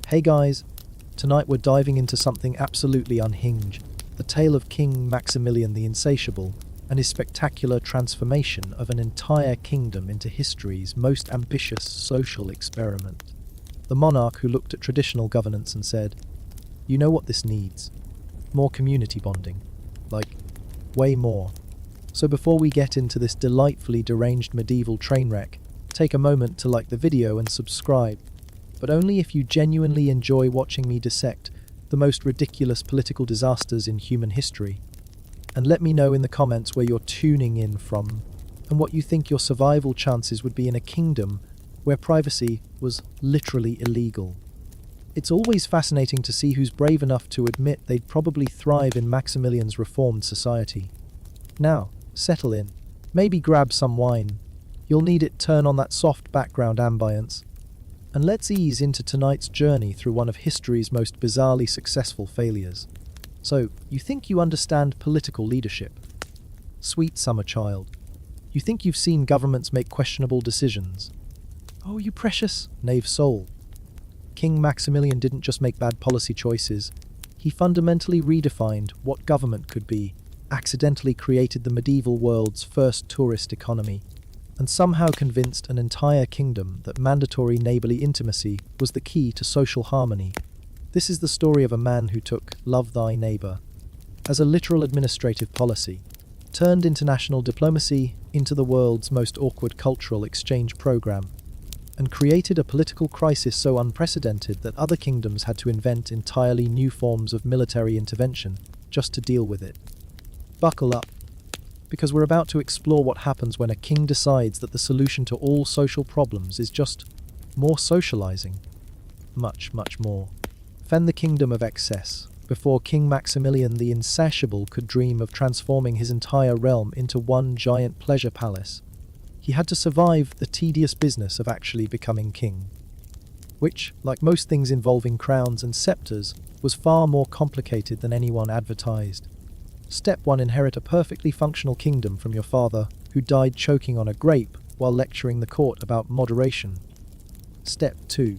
Hey guys, tonight we're diving into something absolutely unhinged, the tale of King Maximilian the Insatiable and his spectacular transformation of an entire kingdom into history's most ambitious social experiment. The monarch who looked at traditional governance and said, "You know what this needs? More community bonding. Like, way more." So before we get into this delightfully deranged medieval train wreck, take a moment to like the video and subscribe, but only if you genuinely enjoy watching me dissect the most ridiculous political disasters in human history. And let me know in the comments where you're tuning in from, and what you think your survival chances would be in a kingdom where privacy was literally illegal. It's always fascinating to see who's brave enough to admit they'd probably thrive in Maximilian's reformed society. Now, settle in. Maybe grab some wine. You'll need it. Turn on that soft background ambience. And let's ease into tonight's journey through one of history's most bizarrely successful failures. So, you think you understand political leadership? Sweet summer child. You think you've seen governments make questionable decisions? Oh, you precious, naive soul. King Maximilian didn't just make bad policy choices. He fundamentally redefined what government could be, accidentally created the medieval world's first tourist economy, and somehow convinced an entire kingdom that mandatory neighborly intimacy was the key to social harmony. This is the story of a man who took "love thy neighbor" as a literal administrative policy, turned international diplomacy into the world's most awkward cultural exchange program, and created a political crisis so unprecedented that other kingdoms had to invent entirely new forms of military intervention just to deal with it. Buckle up, because we're about to explore what happens when a king decides that the solution to all social problems is just more socializing. Much, much more. Fend the kingdom of excess, before King Maximilian the Insatiable could dream of transforming his entire realm into one giant pleasure palace. He had to survive the tedious business of actually becoming king, which, like most things involving crowns and scepters, was far more complicated than anyone advertised. Step 1. Inherit a perfectly functional kingdom from your father, who died choking on a grape while lecturing the court about moderation. Step 2.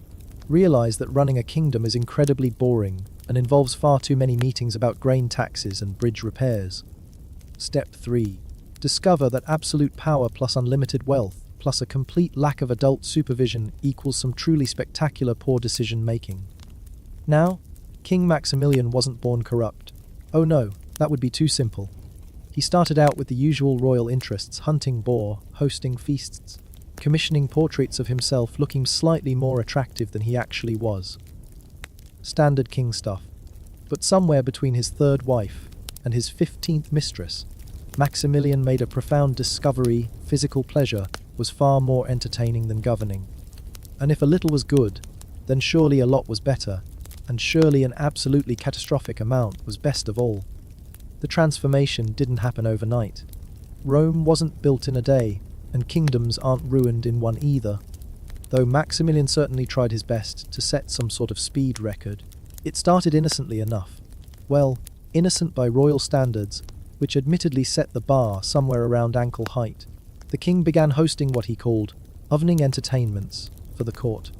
Realize that running a kingdom is incredibly boring and involves far too many meetings about grain taxes and bridge repairs. Step 3. Discover that absolute power plus unlimited wealth plus a complete lack of adult supervision equals some truly spectacular poor decision-making. Now, King Maximilian wasn't born corrupt. Oh no. That would be too simple. He started out with the usual royal interests, hunting boar, hosting feasts, commissioning portraits of himself looking slightly more attractive than he actually was. Standard king stuff. But somewhere between his third wife and his 15th mistress, Maximilian made a profound discovery: physical pleasure was far more entertaining than governing. And if a little was good, then surely a lot was better, and surely an absolutely catastrophic amount was best of all. The transformation didn't happen overnight. Rome wasn't built in a day, and kingdoms aren't ruined in one either. Though Maximilian certainly tried his best to set some sort of speed record, it started innocently enough. Well, innocent by royal standards, which admittedly set the bar somewhere around ankle height. The king began hosting what he called evening entertainments for the court.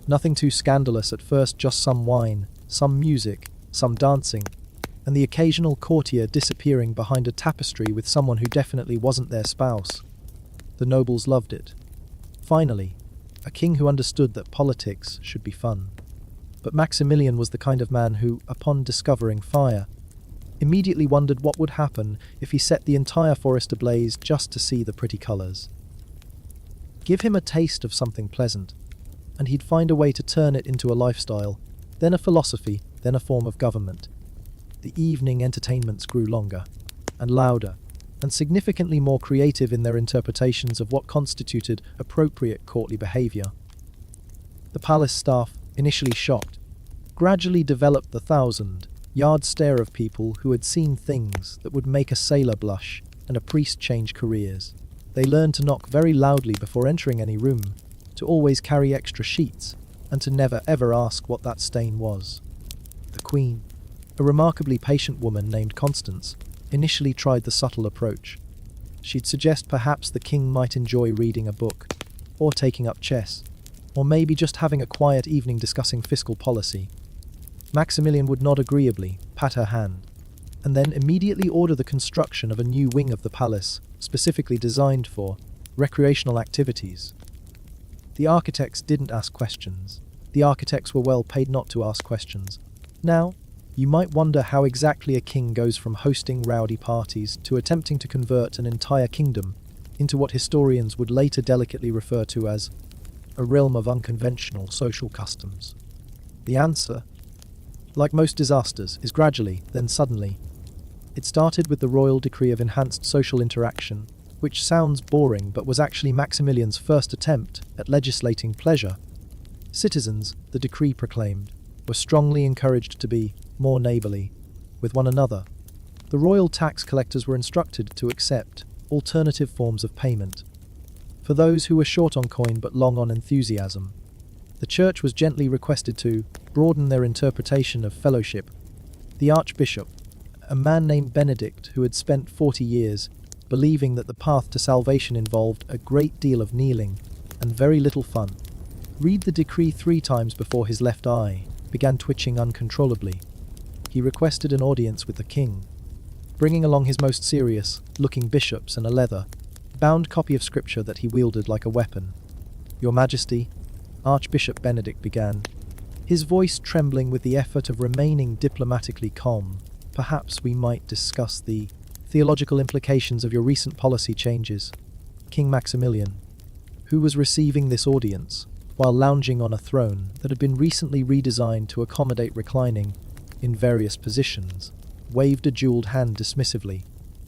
Nothing too scandalous at first, just some wine, some music, some dancing, and the occasional courtier disappearing behind a tapestry with someone who definitely wasn't their spouse. The nobles loved it. Finally, a king who understood that politics should be fun. But Maximilian was the kind of man who, upon discovering fire, immediately wondered what would happen if he set the entire forest ablaze just to see the pretty colors. Give him a taste of something pleasant, and he'd find a way to turn it into a lifestyle, then a philosophy, then a form of government. The evening entertainments grew longer and louder, and significantly more creative in their interpretations of what constituted appropriate courtly behavior. The palace staff, initially shocked, gradually developed the 1,000-yard stare of people who had seen things that would make a sailor blush and a priest change careers. They learned to knock very loudly before entering any room, to always carry extra sheets, and to never ever ask what that stain was. The Queen, a remarkably patient woman named Constance, initially tried the subtle approach. She'd suggest perhaps the king might enjoy reading a book, or taking up chess, or maybe just having a quiet evening discussing fiscal policy. Maximilian would nod agreeably, pat her hand, and then immediately order the construction of a new wing of the palace, specifically designed for recreational activities. The architects didn't ask questions. The architects were well paid not to ask questions. Now, you might wonder how exactly a king goes from hosting rowdy parties to attempting to convert an entire kingdom into what historians would later delicately refer to as a realm of unconventional social customs. The answer, like most disasters, is gradually, then suddenly. It started with the royal decree of enhanced social interaction, which sounds boring but was actually Maximilian's first attempt at legislating pleasure. Citizens, the decree proclaimed, were strongly encouraged to be more neighbourly with one another. The royal tax collectors were instructed to accept alternative forms of payment. For those who were short on coin but long on enthusiasm, the church was gently requested to broaden their interpretation of fellowship. The archbishop, a man named Benedict who had spent 40 years believing that the path to salvation involved a great deal of kneeling and very little fun, read the decree 3 times before his left eye began twitching uncontrollably. He requested an audience with the king, bringing along his most serious-looking bishops and a leather-bound copy of scripture that he wielded like a weapon. "Your Majesty," Archbishop Benedict began, his voice trembling with the effort of remaining diplomatically calm, "perhaps we might discuss the theological implications of your recent policy changes." King Maximilian, who was receiving this audience while lounging on a throne that had been recently redesigned to accommodate reclining in various positions, waved a jeweled hand dismissively.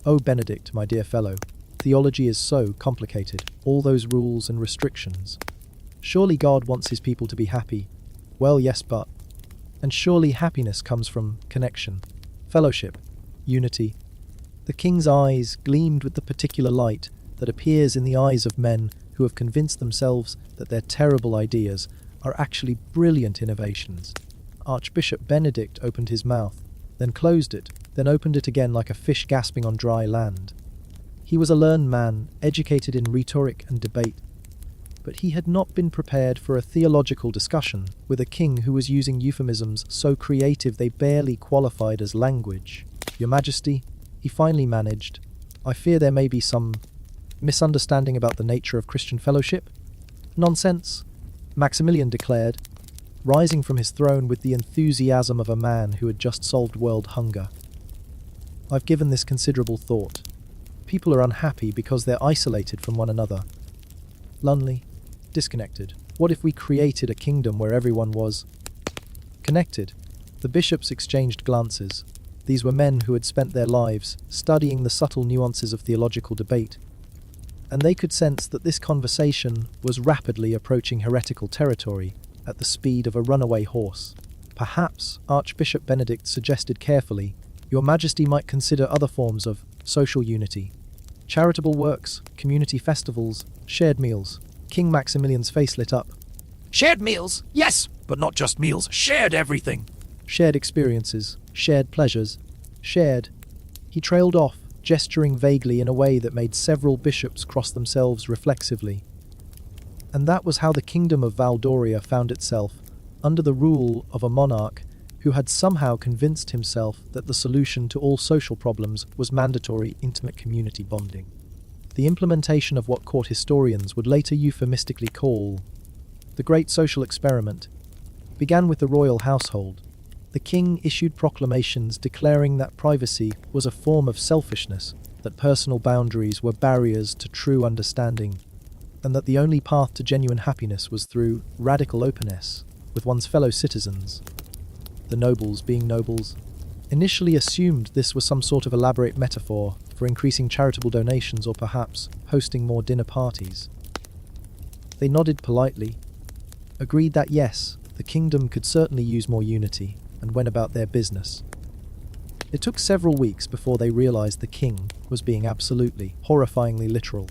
"Oh, Benedict, my dear fellow, theology is so complicated, all those rules and restrictions. Surely God wants his people to be happy. Well, yes, but... And surely happiness comes from connection, fellowship, unity." The king's eyes gleamed with the particular light that appears in the eyes of men who have convinced themselves that their terrible ideas are actually brilliant innovations. Archbishop Benedict opened his mouth, then closed it, then opened it again like a fish gasping on dry land. He was a learned man, educated in rhetoric and debate, but he had not been prepared for a theological discussion with a king who was using euphemisms so creative they barely qualified as language. "Your Majesty," he finally managed, "I fear there may be some misunderstanding about the nature of Christian fellowship." "Nonsense," Maximilian declared, rising from his throne with the enthusiasm of a man who had just solved world hunger. "I've given this considerable thought. People are unhappy because they're isolated from one another. Lonely, disconnected. What if we created a kingdom where everyone was connected?" The bishops exchanged glances. These were men who had spent their lives studying the subtle nuances of theological debate, and they could sense that this conversation was rapidly approaching heretical territory at the speed of a runaway horse. Perhaps, Archbishop Benedict suggested carefully, "Your Majesty might consider other forms of social unity. Charitable works, community festivals, shared meals." King Maximilian's face lit up. "Shared meals? Yes, but not just meals. Shared everything." "Shared experiences, shared pleasures, shared..." He trailed off, gesturing vaguely in a way that made several bishops cross themselves reflexively. And that was how the kingdom of Valdoria found itself under the rule of a monarch who had somehow convinced himself that the solution to all social problems was mandatory intimate community bonding. The implementation of what court historians would later euphemistically call the Great Social Experiment began with the royal household. The king issued proclamations declaring that privacy was a form of selfishness, that personal boundaries were barriers to true understanding, and that the only path to genuine happiness was through radical openness with one's fellow citizens. The nobles, being nobles, initially assumed this was some sort of elaborate metaphor for increasing charitable donations or perhaps hosting more dinner parties. They nodded politely, agreed that yes, the kingdom could certainly use more unity, and went about their business. It took several weeks before they realized the king was being absolutely, horrifyingly literal.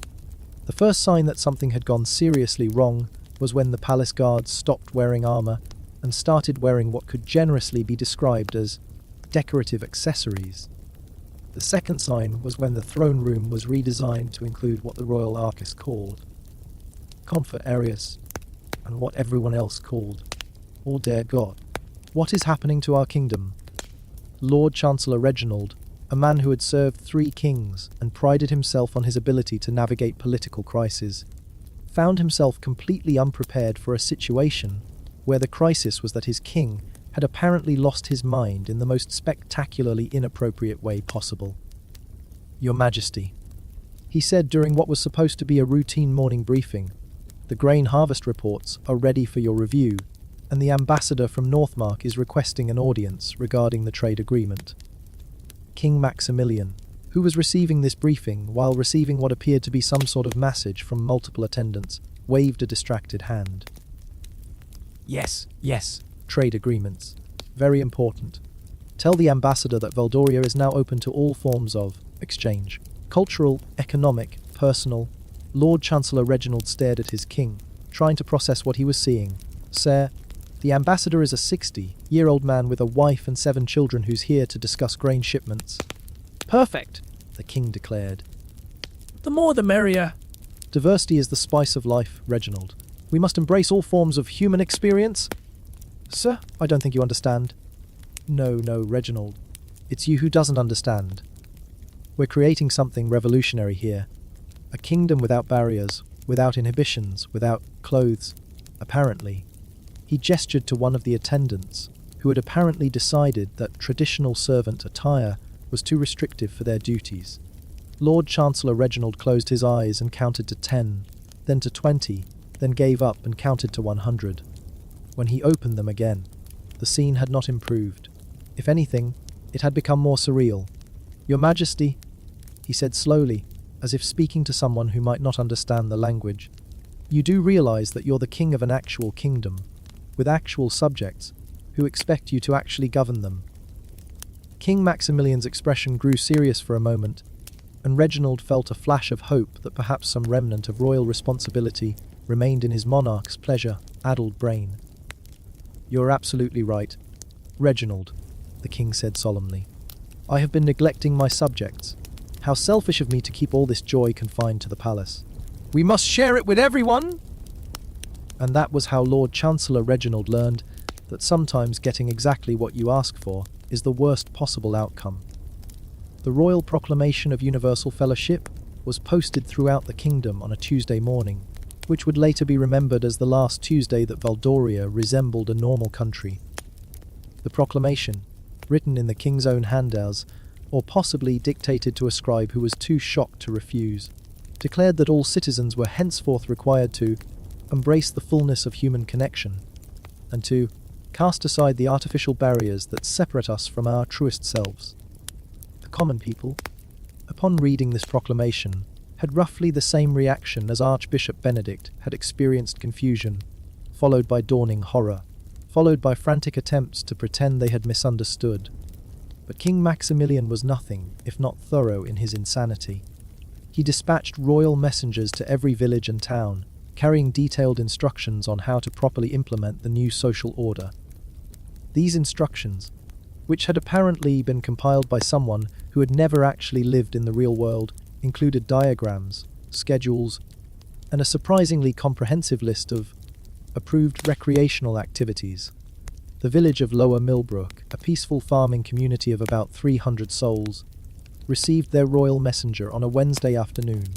The first sign that something had gone seriously wrong was when the palace guards stopped wearing armor and started wearing what could generously be described as decorative accessories. The second sign was when the throne room was redesigned to include what the royal archists called comfort areas. and what everyone else called, "Oh dear God, what is happening to our kingdom?" Lord Chancellor Reginald, a man who had served 3 kings and prided himself on his ability to navigate political crises, found himself completely unprepared for a situation where the crisis was that his king had apparently lost his mind in the most spectacularly inappropriate way possible. "Your Majesty," he said during what was supposed to be a routine morning briefing, "the grain harvest reports are ready for your review, and the ambassador from Northmark is requesting an audience regarding the trade agreement." King Maximilian, who was receiving this briefing while receiving what appeared to be some sort of message from multiple attendants, waved a distracted hand. Yes. "Trade agreements. Very important. Tell the ambassador that Valdoria is now open to all forms of exchange. Cultural, economic, personal." Lord Chancellor Reginald stared at his king, trying to process what he was seeing. "Sir, the ambassador is a 60-year-old man with a wife and 7 children who's here to discuss grain shipments." Perfect, the king declared. the more the merrier. "Diversity is the spice of life, Reginald. We must embrace all forms of human experience." "Sir, I don't think you understand." No, Reginald. It's you who doesn't understand. We're creating something revolutionary here. A kingdom without barriers, without inhibitions, without clothes, apparently." He gestured to one of the attendants, who had apparently decided that traditional servant attire was too restrictive for their duties. Lord Chancellor Reginald closed his eyes and counted to 10, then to 20, then gave up and counted to 100. When he opened them again, the scene had not improved. If anything, it had become more surreal. "Your Majesty," he said slowly, as if speaking to someone who might not understand the language, "you do realize that you're the king of an actual kingdom, with actual subjects, who expect you to actually govern them." King Maximilian's expression grew serious for a moment, and Reginald felt a flash of hope that perhaps some remnant of royal responsibility remained in his monarch's pleasure-addled brain. "You're absolutely right, Reginald," the king said solemnly. "I have been neglecting my subjects. How selfish of me to keep all this joy confined to the palace. We must share it with everyone." And that was how Lord Chancellor Reginald learned that sometimes getting exactly what you ask for is the worst possible outcome. The Royal Proclamation of Universal Fellowship was posted throughout the kingdom on a Tuesday morning, which would later be remembered as the last Tuesday that Valdoria resembled a normal country. The proclamation, written in the king's own handels, or possibly dictated to a scribe who was too shocked to refuse, declared that all citizens were henceforth required to embrace the fullness of human connection, and to cast aside the artificial barriers that separate us from our truest selves. The common people, upon reading this proclamation, had roughly the same reaction as Archbishop Benedict had experienced: confusion, followed by dawning horror, followed by frantic attempts to pretend they had misunderstood. But King Maximilian was nothing if not thorough in his insanity. He dispatched royal messengers to every village and town, carrying detailed instructions on how to properly implement the new social order. These instructions, which had apparently been compiled by someone who had never actually lived in the real world, included diagrams, schedules, and a surprisingly comprehensive list of approved recreational activities. The village of Lower Millbrook, a peaceful farming community of about 300 souls, received their royal messenger on a Wednesday afternoon.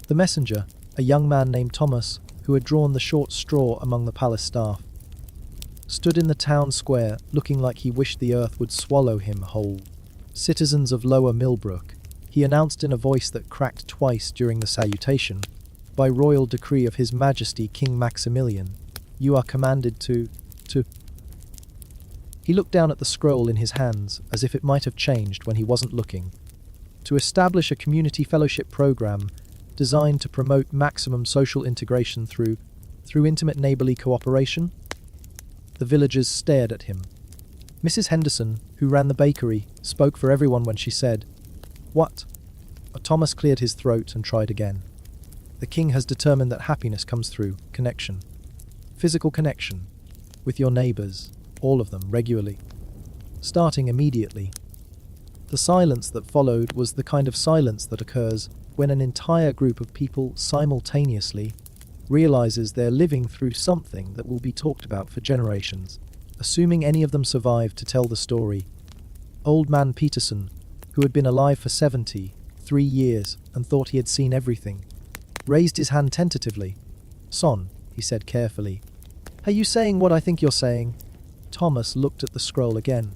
The messenger, a young man named Thomas, who had drawn the short straw among the palace staff, stood in the town square looking like he wished the earth would swallow him whole. "Citizens of Lower Millbrook," he announced in a voice that cracked twice during the salutation, "by royal decree of His Majesty King Maximilian, you are commanded to... He looked down at the scroll in his hands as if it might have changed when he wasn't looking. "To establish a community fellowship program designed to promote maximum social integration through intimate neighborly cooperation?" The villagers stared at him. Mrs. Henderson, who ran the bakery, spoke for everyone when she said, "What?" Thomas cleared his throat and tried again. "The king has determined that happiness comes through connection. Physical connection. With your neighbors, all of them, regularly. Starting immediately." The silence that followed was the kind of silence that occurs when an entire group of people simultaneously realizes they're living through something that will be talked about for generations, assuming any of them survive to tell the story. Old man Peterson, who had been alive for 73 years and thought he had seen everything, raised his hand tentatively. "Son," he said carefully, "are you saying what I think you're saying?" Thomas looked at the scroll again,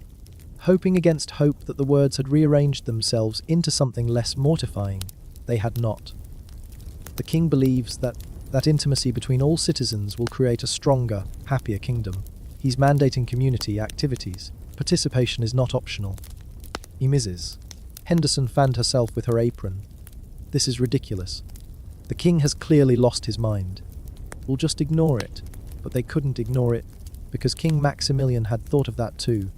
hoping against hope that the words had rearranged themselves into something less mortifying. They had not. The king believes that intimacy between all citizens will create a stronger, happier kingdom. He's mandating community activities. Participation is not optional. Mrs. Henderson fanned herself with her apron. "This is ridiculous. The king has clearly lost his mind. We'll just ignore it." But they couldn't ignore it, because King Maximilian had thought of that too.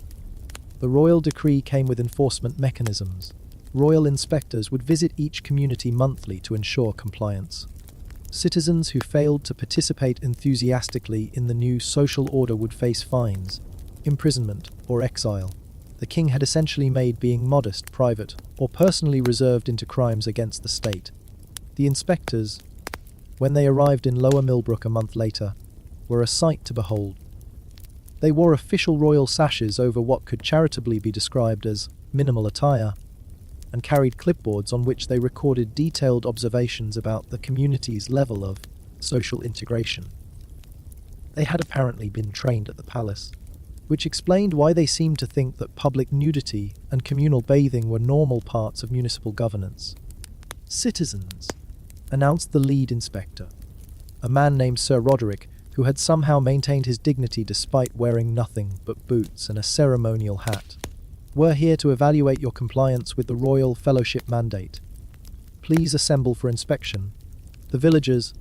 The royal decree came with enforcement mechanisms. Royal inspectors would visit each community monthly to ensure compliance. Citizens who failed to participate enthusiastically in the new social order would face fines, imprisonment, or exile. The king had essentially made being modest private or personally reserved into crimes against the state. The inspectors, when they arrived in Lower Millbrook a month later, were a sight to behold. They wore official royal sashes over what could charitably be described as minimal attire, and carried clipboards on which they recorded detailed observations about the community's level of social integration. They had apparently been trained at the palace, which explained why they seemed to think that public nudity and communal bathing were normal parts of municipal governance. "Citizens," announced the lead inspector, a man named Sir Roderick, who had somehow maintained his dignity despite wearing nothing but boots and a ceremonial hat. "We're here to evaluate your compliance with the Royal Fellowship mandate. Please assemble for inspection." The villagers,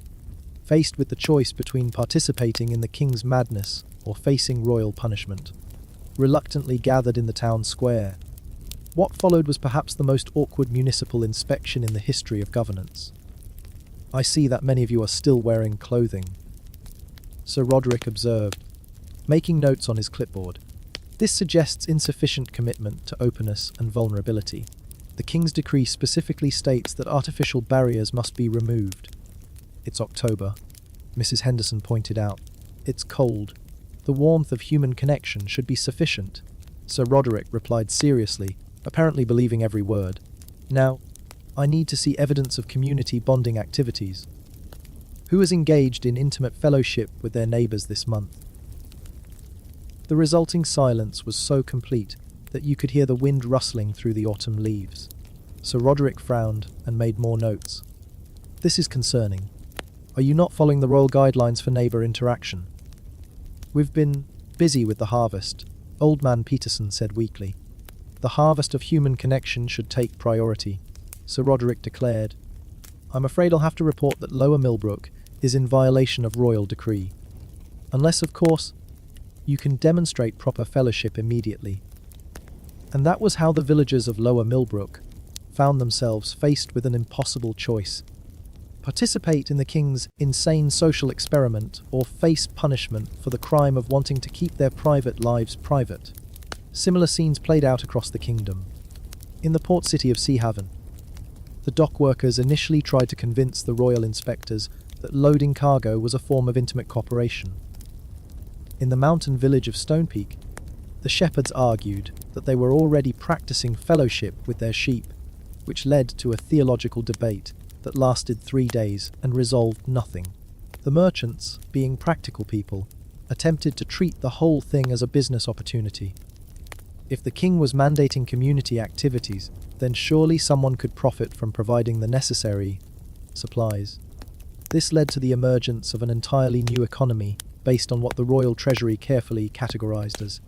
faced with the choice between participating in the king's madness or facing royal punishment, reluctantly gathered in the town square. What followed was perhaps the most awkward municipal inspection in the history of governance. "I see that many of you are still wearing clothing," Sir Roderick observed, making notes on his clipboard. "This suggests insufficient commitment to openness and vulnerability. The King's decree specifically states that artificial barriers must be removed." "It's October," Mrs. Henderson pointed out. "It's cold. The warmth of human connection should be sufficient." Sir Roderick replied seriously, apparently believing every word. "Now, I need to see evidence of community bonding activities. Who has engaged in intimate fellowship with their neighbours this month?" The resulting silence was so complete that you could hear the wind rustling through the autumn leaves. Sir Roderick frowned and made more notes. "This is concerning. Are you not following the royal guidelines for neighbour interaction?" "We've been busy with the harvest," Old Man Peterson said weakly. "The harvest of human connection should take priority," Sir Roderick declared. "I'm afraid I'll have to report that Lower Millbrook is in violation of royal decree. Unless, of course, you can demonstrate proper fellowship immediately." And that was how the villagers of Lower Millbrook found themselves faced with an impossible choice: participate in the king's insane social experiment or face punishment for the crime of wanting to keep their private lives private. Similar scenes played out across the kingdom. In the port city of Seahaven, the dock workers initially tried to convince the royal inspectors that loading cargo was a form of intimate cooperation. In the mountain village of Stonepeak, the shepherds argued that they were already practicing fellowship with their sheep, which led to a theological debate that lasted 3 days and resolved nothing. The merchants, being practical people, attempted to treat the whole thing as a business opportunity. If the king was mandating community activities, then surely someone could profit from providing the necessary supplies. This led to the emergence of an entirely new economy based on what the royal treasury carefully categorized as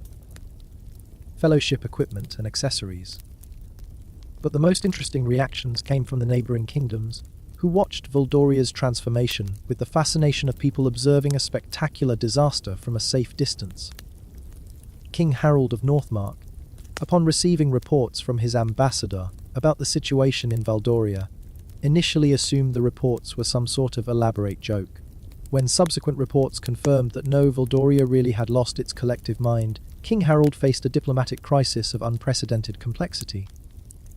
fellowship equipment and accessories. But the most interesting reactions came from the neighbouring kingdoms, who watched Voldoria's transformation with the fascination of people observing a spectacular disaster from a safe distance. King Harold of Northmark, upon receiving reports from his ambassador about the situation in Valdoria, initially assumed the reports were some sort of elaborate joke. When subsequent reports confirmed that no, Valdoria really had lost its collective mind, King Harold faced a diplomatic crisis of unprecedented complexity.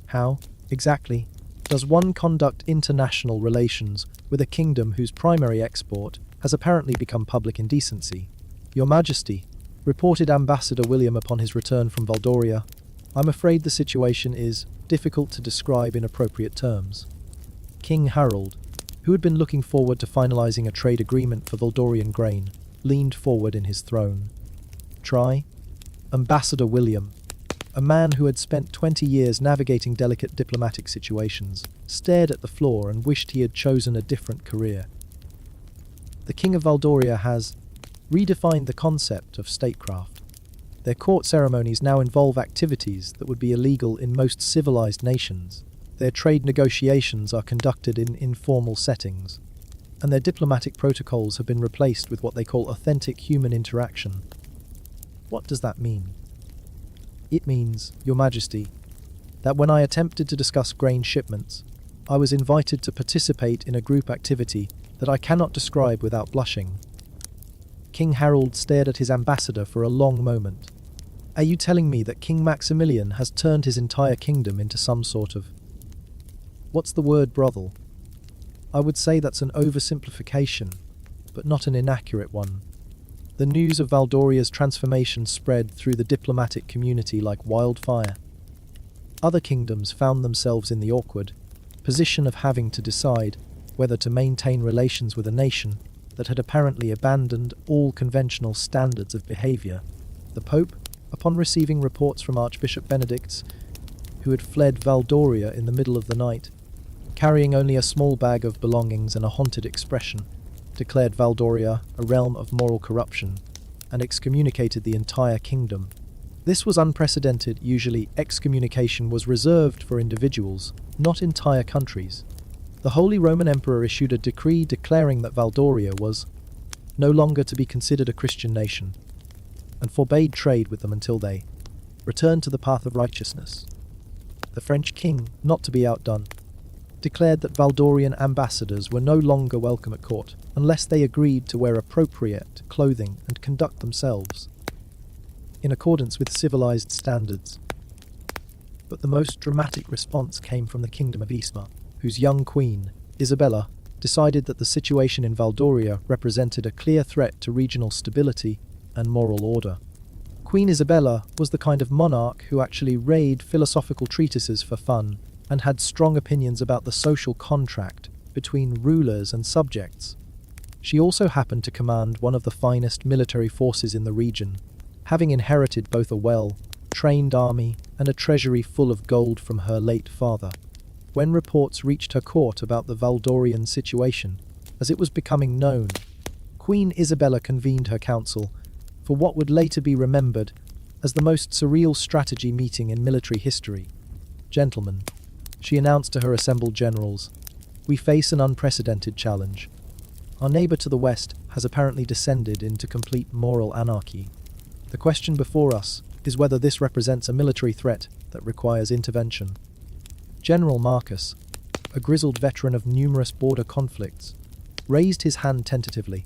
How, exactly, Does one conduct international relations with a kingdom whose primary export has apparently become public indecency? Your Majesty, reported Ambassador William upon his return from Valdoria, I'm afraid the situation is difficult to describe in appropriate terms. King Harold, who had been looking forward to finalizing a trade agreement for Valdorian grain, leaned forward in his throne. Try? Ambassador William, a man who had spent 20 years navigating delicate diplomatic situations, stared at the floor and wished he had chosen a different career. The King of Valdoria has redefined the concept of statecraft. Their court ceremonies now involve activities that would be illegal in most civilized nations. Their trade negotiations are conducted in informal settings, and their diplomatic protocols have been replaced with what they call authentic human interaction. What does that mean? It means, Your Majesty, that when I attempted to discuss grain shipments, I was invited to participate in a group activity that I cannot describe without blushing. King Harold stared at his ambassador for a long moment. Are you telling me that King Maximilian has turned his entire kingdom into some sort of... What's the word, brothel? I would say that's an oversimplification, but not an inaccurate one. The news of Valdoria's transformation spread through the diplomatic community like wildfire. Other kingdoms found themselves in the awkward position of having to decide whether to maintain relations with a nation that had apparently abandoned all conventional standards of behavior. The Pope, upon receiving reports from Archbishop Benedict's, who had fled Valdoria in the middle of the night, carrying only a small bag of belongings and a haunted expression, declared Valdoria a realm of moral corruption and excommunicated the entire kingdom. This was unprecedented. Usually, excommunication was reserved for individuals, not entire countries. The Holy Roman Emperor issued a decree declaring that Valdoria was no longer to be considered a Christian nation, and forbade trade with them until they returned to the path of righteousness. The French king, not to be outdone, declared that Valdorian ambassadors were no longer welcome at court unless they agreed to wear appropriate clothing and conduct themselves in accordance with civilized standards. But the most dramatic response came from the Kingdom of Isma, whose young queen, Isabella, decided that the situation in Valdoria represented a clear threat to regional stability and moral order. Queen Isabella was the kind of monarch who actually read philosophical treatises for fun and had strong opinions about the social contract between rulers and subjects. She also happened to command one of the finest military forces in the region, having inherited both a well-trained army and a treasury full of gold from her late father. When reports reached her court about the Valdorian situation, as it was becoming known, Queen Isabella convened her council for what would later be remembered as the most surreal strategy meeting in military history. Gentlemen, she announced to her assembled generals, we face an unprecedented challenge. Our neighbor to the west has apparently descended into complete moral anarchy. The question before us is whether this represents a military threat that requires intervention. General Marcus, a grizzled veteran of numerous border conflicts, raised his hand tentatively.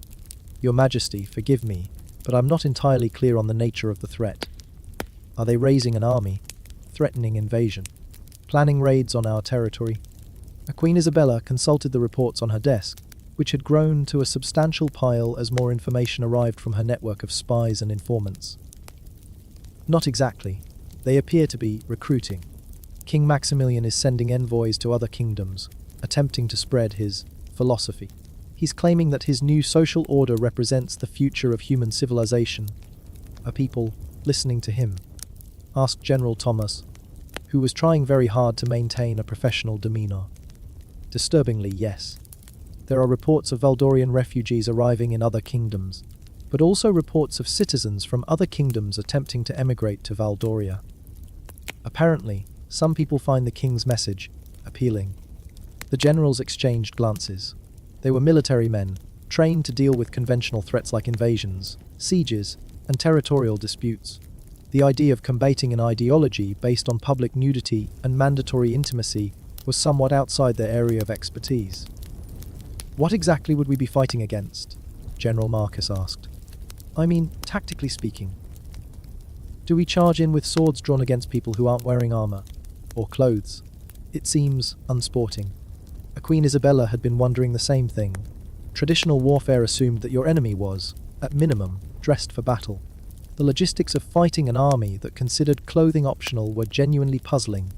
Your Majesty, forgive me, but I'm not entirely clear on the nature of the threat. Are they raising an army, threatening invasion, planning raids on our territory? Queen Isabella consulted the reports on her desk, which had grown to a substantial pile as more information arrived from her network of spies and informants. Not exactly. They appear to be recruiting. King Maximilian is sending envoys to other kingdoms, attempting to spread his philosophy. He's claiming that his new social order represents the future of human civilization. Are people listening to him? Asked General Thomas, who was trying very hard to maintain a professional demeanor. Disturbingly, yes. There are reports of Valdorian refugees arriving in other kingdoms, but also reports of citizens from other kingdoms attempting to emigrate to Valdoria. Apparently, some people find the king's message appealing. The generals exchanged glances. They were military men, trained to deal with conventional threats like invasions, sieges, and territorial disputes. The idea of combating an ideology based on public nudity and mandatory intimacy was somewhat outside their area of expertise. What exactly would we be fighting against? General Marcus asked. I mean, tactically speaking. Do we charge in with swords drawn against people who aren't wearing armor? Or clothes? It seems unsporting. Queen Isabella had been wondering the same thing. Traditional warfare assumed that your enemy was, at minimum, dressed for battle. The logistics of fighting an army that considered clothing optional were genuinely puzzling.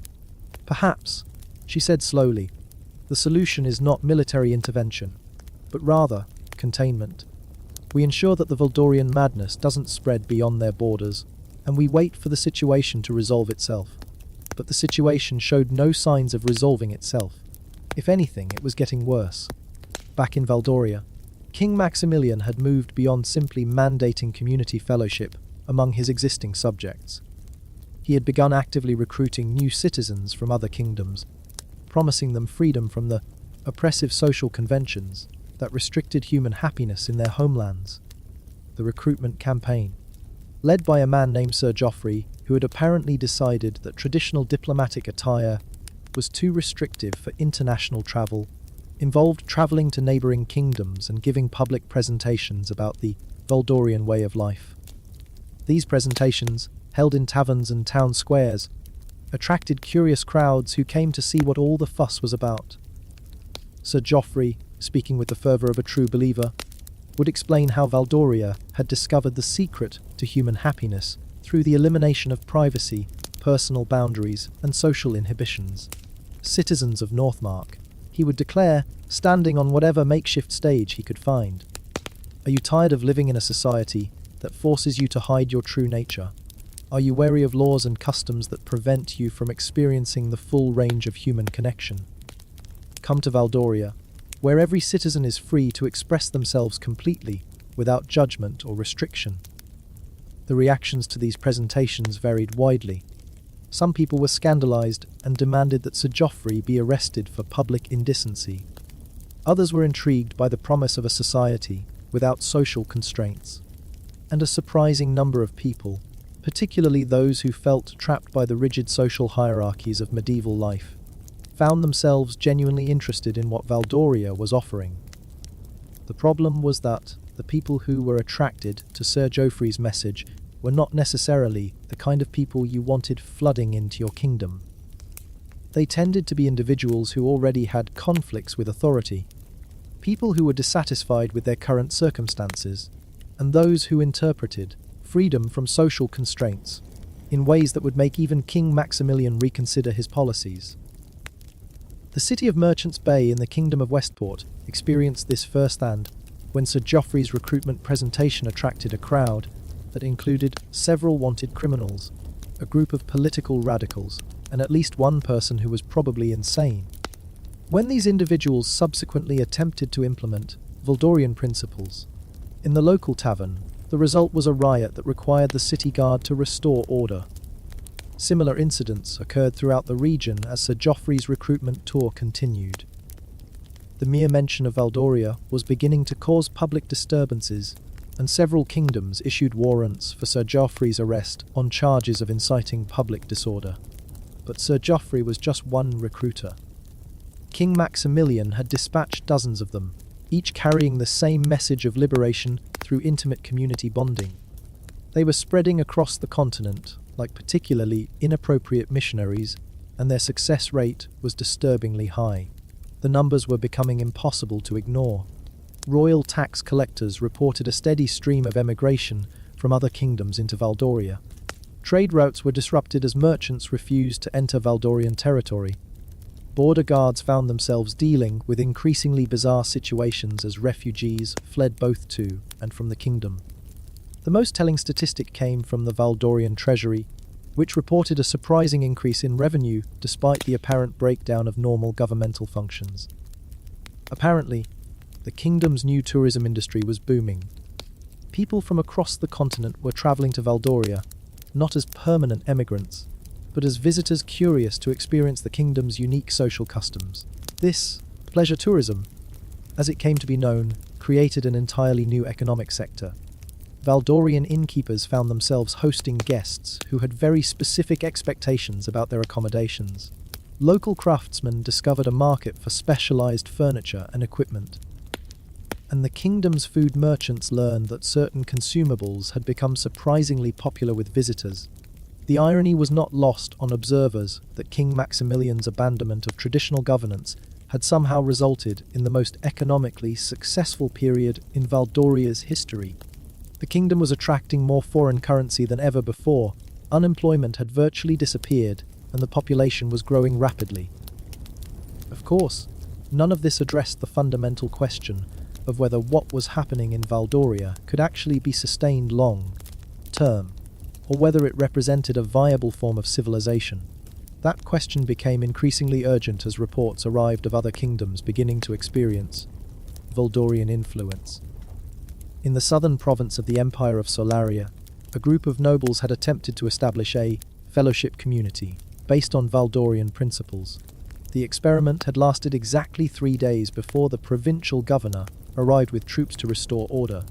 Perhaps, she said slowly, the solution is not military intervention, but rather containment. We ensure that the Valdorian madness doesn't spread beyond their borders, and we wait for the situation to resolve itself. But the situation showed no signs of resolving itself. If anything, it was getting worse. Back in Valdoria, King Maximilian had moved beyond simply mandating community fellowship among his existing subjects. He had begun actively recruiting new citizens from other kingdoms, promising them freedom from the oppressive social conventions that restricted human happiness in their homelands. The recruitment campaign, led by a man named Sir Geoffrey, who had apparently decided that traditional diplomatic attire was too restrictive for international travel, involved travelling to neighbouring kingdoms and giving public presentations about the Valdorian way of life. These presentations, held in taverns and town squares, attracted curious crowds who came to see what all the fuss was about. Sir Geoffrey, speaking with the fervour of a true believer, would explain how Valdoria had discovered the secret to human happiness through the elimination of privacy, personal boundaries, and social inhibitions. Citizens of Northmark, he would declare, standing on whatever makeshift stage he could find. Are you tired of living in a society that forces you to hide your true nature? Are you wary of laws and customs that prevent you from experiencing the full range of human connection? Come to Valdoria, where every citizen is free to express themselves completely, without judgment or restriction. The reactions to these presentations varied widely. Some people were scandalized and demanded that Sir Geoffrey be arrested for public indecency. Others were intrigued by the promise of a society without social constraints. And a surprising number of people, particularly those who felt trapped by the rigid social hierarchies of medieval life, found themselves genuinely interested in what Valdoria was offering. The problem was that the people who were attracted to Sir Geoffrey's message were not necessarily the kind of people you wanted flooding into your kingdom. They tended to be individuals who already had conflicts with authority, people who were dissatisfied with their current circumstances, and those who interpreted freedom from social constraints in ways that would make even King Maximilian reconsider his policies. The city of Merchants Bay in the Kingdom of Westport experienced this firsthand when Sir Geoffrey's recruitment presentation attracted a crowd that included several wanted criminals, a group of political radicals, and at least one person who was probably insane. When these individuals subsequently attempted to implement Valdorian principles in the local tavern, the result was a riot that required the city guard to restore order. Similar incidents occurred throughout the region as Sir Geoffrey's recruitment tour continued. The mere mention of Valdoria was beginning to cause public disturbances, and several kingdoms issued warrants for Sir Geoffrey's arrest on charges of inciting public disorder. But Sir Geoffrey was just one recruiter. King Maximilian had dispatched dozens of them, each carrying the same message of liberation through intimate community bonding. They were spreading across the continent like particularly inappropriate missionaries, and their success rate was disturbingly high. The numbers were becoming impossible to ignore. Royal tax collectors reported a steady stream of emigration from other kingdoms into Valdoria. Trade routes were disrupted as merchants refused to enter Valdorian territory. Border guards found themselves dealing with increasingly bizarre situations as refugees fled both to and from the kingdom. The most telling statistic came from the Valdorian treasury, which reported a surprising increase in revenue despite the apparent breakdown of normal governmental functions. Apparently, the kingdom's new tourism industry was booming. People from across the continent were travelling to Valdoria, not as permanent emigrants, but as visitors curious to experience the kingdom's unique social customs. This pleasure tourism, as it came to be known, created an entirely new economic sector. Valdorian innkeepers found themselves hosting guests who had very specific expectations about their accommodations. Local craftsmen discovered a market for specialized furniture and equipment. And the kingdom's food merchants learned that certain consumables had become surprisingly popular with visitors. The irony was not lost on observers that King Maximilian's abandonment of traditional governance had somehow resulted in the most economically successful period in Valdoria's history. The kingdom was attracting more foreign currency than ever before, unemployment had virtually disappeared, and the population was growing rapidly. Of course, none of this addressed the fundamental question of whether what was happening in Valdoria could actually be sustained long-term, or whether it represented a viable form of civilization. That question became increasingly urgent as reports arrived of other kingdoms beginning to experience Valdorian influence. In the southern province of the Empire of Solaria, a group of nobles had attempted to establish a fellowship community based on Valdorian principles. The experiment had lasted exactly 3 days before the provincial governor arrived with troops to restore order.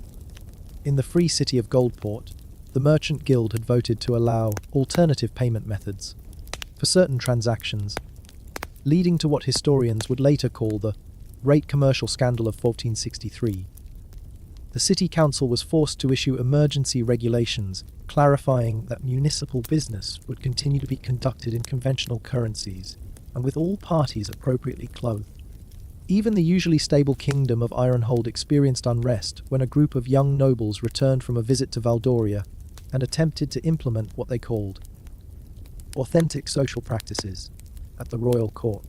In the free city of Goldport, the Merchant Guild had voted to allow alternative payment methods for certain transactions, leading to what historians would later call the Great Commercial Scandal of 1463. The city council was forced to issue emergency regulations clarifying that municipal business would continue to be conducted in conventional currencies and with all parties appropriately clothed. Even the usually stable kingdom of Ironhold experienced unrest when a group of young nobles returned from a visit to Valdoria and attempted to implement what they called authentic social practices at the royal court.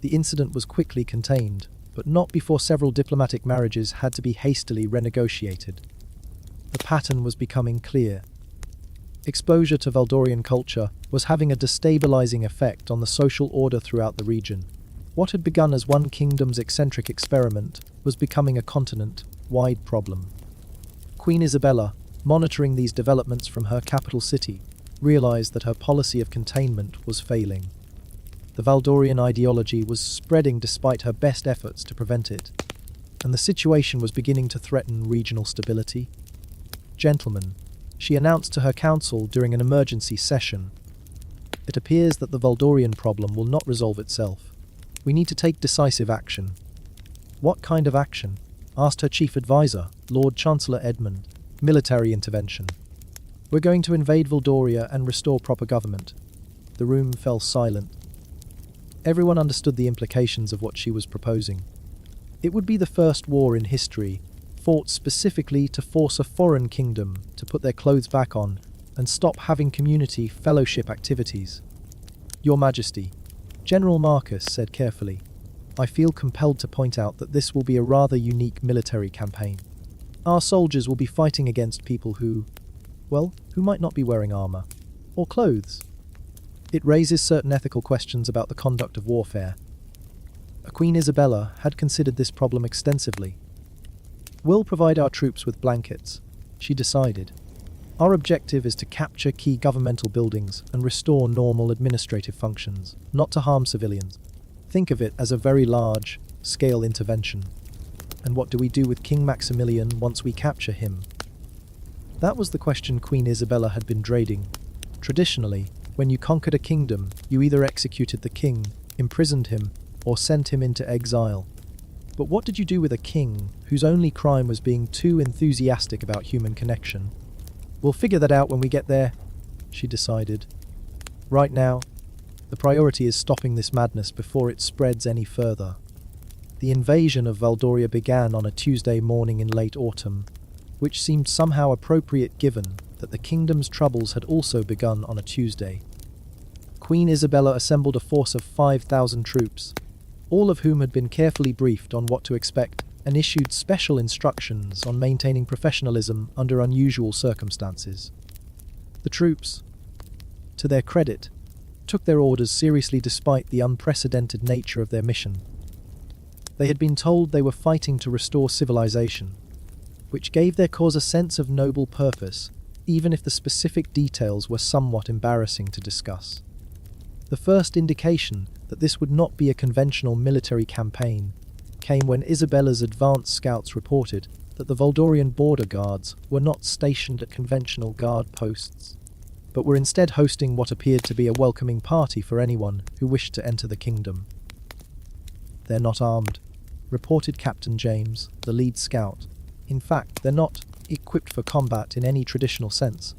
The incident was quickly contained, but not before several diplomatic marriages had to be hastily renegotiated. The pattern was becoming clear. Exposure to Valdorian culture was having a destabilizing effect on the social order throughout the region. What had begun as one kingdom's eccentric experiment was becoming a continent-wide problem. Queen Isabella, monitoring these developments from her capital city, realized that her policy of containment was failing. The Valdorian ideology was spreading despite her best efforts to prevent it, and the situation was beginning to threaten regional stability. Gentlemen, she announced to her council during an emergency session, it appears that the Valdorian problem will not resolve itself. We need to take decisive action. What kind of action? Asked her chief advisor, Lord Chancellor Edmund. Military intervention. We're going to invade Valdoria and restore proper government. The room fell silent. Everyone understood the implications of what she was proposing. It would be the first war in history, fought specifically to force a foreign kingdom to put their clothes back on and stop having community fellowship activities. Your Majesty, General Marcus said carefully, I feel compelled to point out that this will be a rather unique military campaign. Our soldiers will be fighting against people who might not be wearing armor or clothes. It raises certain ethical questions about the conduct of warfare. Queen Isabella had considered this problem extensively. We'll provide our troops with blankets, she decided. Our objective is to capture key governmental buildings and restore normal administrative functions, not to harm civilians. Think of it as a very large-scale intervention. And what do we do with King Maximilian once we capture him? That was the question Queen Isabella had been dreading. Traditionally, when you conquered a kingdom, you either executed the king, imprisoned him, or sent him into exile. But what did you do with a king whose only crime was being too enthusiastic about human connection? We'll figure that out when we get there, she decided. Right now, the priority is stopping this madness before it spreads any further. The invasion of Valdoria began on a Tuesday morning in late autumn, which seemed somehow appropriate given that the kingdom's troubles had also begun on a Tuesday. Queen Isabella assembled a force of 5,000 troops, all of whom had been carefully briefed on what to expect and issued special instructions on maintaining professionalism under unusual circumstances. The troops, to their credit, took their orders seriously despite the unprecedented nature of their mission. They had been told they were fighting to restore civilization, which gave their cause a sense of noble purpose, even if the specific details were somewhat embarrassing to discuss. The first indication that this would not be a conventional military campaign came when Isabella's advance scouts reported that the Valdorian border guards were not stationed at conventional guard posts, but were instead hosting what appeared to be a welcoming party for anyone who wished to enter the kingdom. They're not armed, reported Captain James, the lead scout. In fact, they're not equipped for combat in any traditional sense.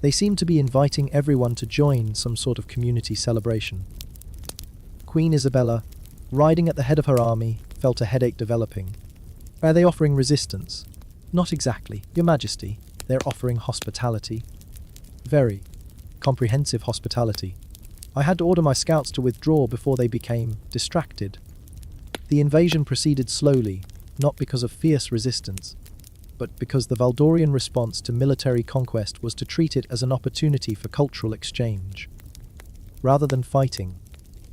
They seemed to be inviting everyone to join some sort of community celebration. Queen Isabella, riding at the head of her army, felt a headache developing. Are they offering resistance? Not exactly, Your Majesty. They're offering hospitality. Very comprehensive hospitality. I had to order my scouts to withdraw before they became distracted. The invasion proceeded slowly, not because of fierce resistance, but because the Valdorian response to military conquest was to treat it as an opportunity for cultural exchange. Rather than fighting,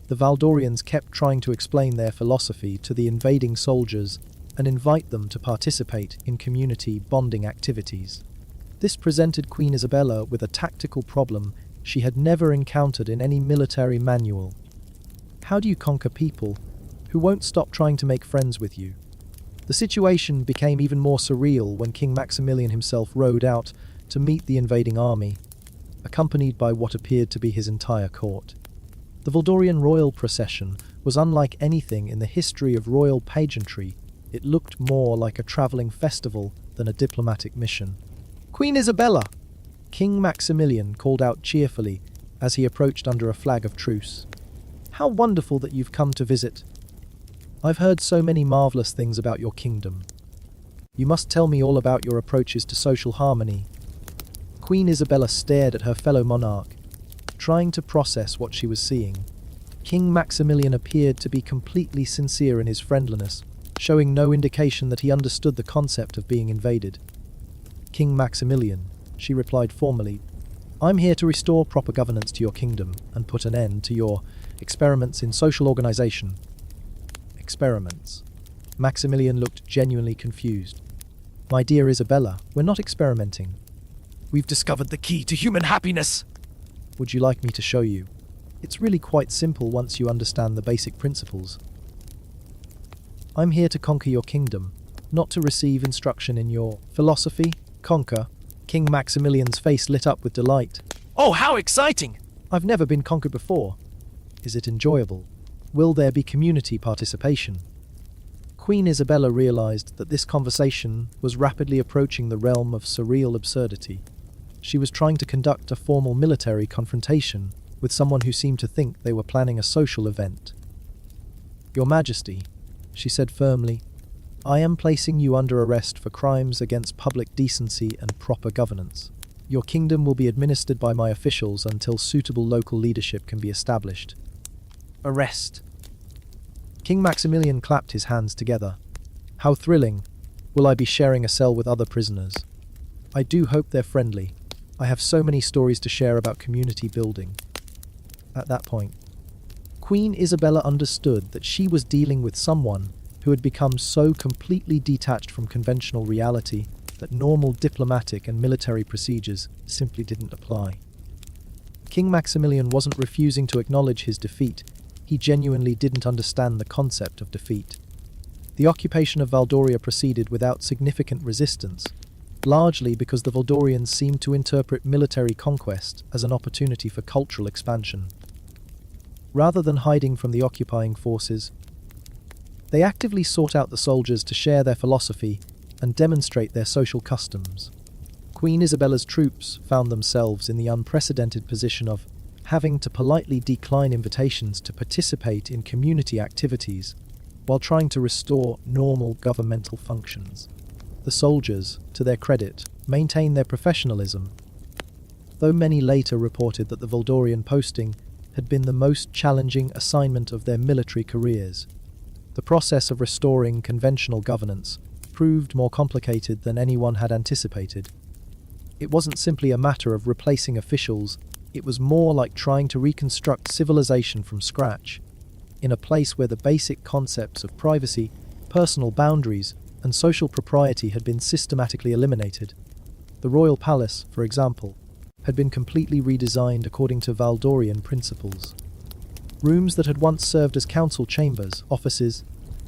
the Valdorians kept trying to explain their philosophy to the invading soldiers and invite them to participate in community bonding activities. This presented Queen Isabella with a tactical problem she had never encountered in any military manual. How do you conquer people who won't stop trying to make friends with you? The situation became even more surreal when King Maximilian himself rode out to meet the invading army, accompanied by what appeared to be his entire court. The Valdorian royal procession was unlike anything in the history of royal pageantry. It looked more like a traveling festival than a diplomatic mission. "Queen Isabella!" King Maximilian called out cheerfully as he approached under a flag of truce. "How wonderful that you've come to visit. I've heard so many marvelous things about your kingdom. You must tell me all about your approaches to social harmony." Queen Isabella stared at her fellow monarch, trying to process what she was seeing. King Maximilian appeared to be completely sincere in his friendliness, showing no indication that he understood the concept of being invaded. "King Maximilian," she replied formally, "I'm here to restore proper governance to your kingdom and put an end to your experiments in social organization." Experiments? Maximilian looked genuinely confused. "My dear Isabella, we're not experimenting. We've discovered the key to human happiness. Would you like me to show you? It's really quite simple once you understand the basic principles. I'm here to conquer your kingdom, not to receive instruction in your philosophy. Conquer." King Maximilian's face lit up with delight. Oh, how exciting! "I've never been conquered before. Is it enjoyable? Will there be community participation?" Queen Isabella realized that this conversation was rapidly approaching the realm of surreal absurdity. She was trying to conduct a formal military confrontation with someone who seemed to think they were planning a social event. "Your Majesty," she said firmly, "I am placing you under arrest for crimes against public decency and proper governance. Your kingdom will be administered by my officials until suitable local leadership can be established." "Arrest?" King Maximilian clapped his hands together. "How thrilling! Will I be sharing a cell with other prisoners? I do hope they're friendly. I have so many stories to share about community building." At that point, Queen Isabella understood that she was dealing with someone who had become so completely detached from conventional reality that normal diplomatic and military procedures simply didn't apply. King Maximilian wasn't refusing to acknowledge his defeat. He genuinely didn't understand the concept of defeat. The occupation of Valdoria proceeded without significant resistance, largely because the Valdorians seemed to interpret military conquest as an opportunity for cultural expansion. Rather than hiding from the occupying forces, they actively sought out the soldiers to share their philosophy and demonstrate their social customs. Queen Isabella's troops found themselves in the unprecedented position of having to politely decline invitations to participate in community activities while trying to restore normal governmental functions. The soldiers, to their credit, maintained their professionalism, though many later reported that the Valdorian posting had been the most challenging assignment of their military careers. The process of restoring conventional governance proved more complicated than anyone had anticipated. It wasn't simply a matter of replacing officials, it was more like trying to reconstruct civilization from scratch, in a place where the basic concepts of privacy, personal boundaries, and social propriety had been systematically eliminated. The royal palace, for example, had been completely redesigned according to Valdorian principles. Rooms that had once served as council chambers, offices,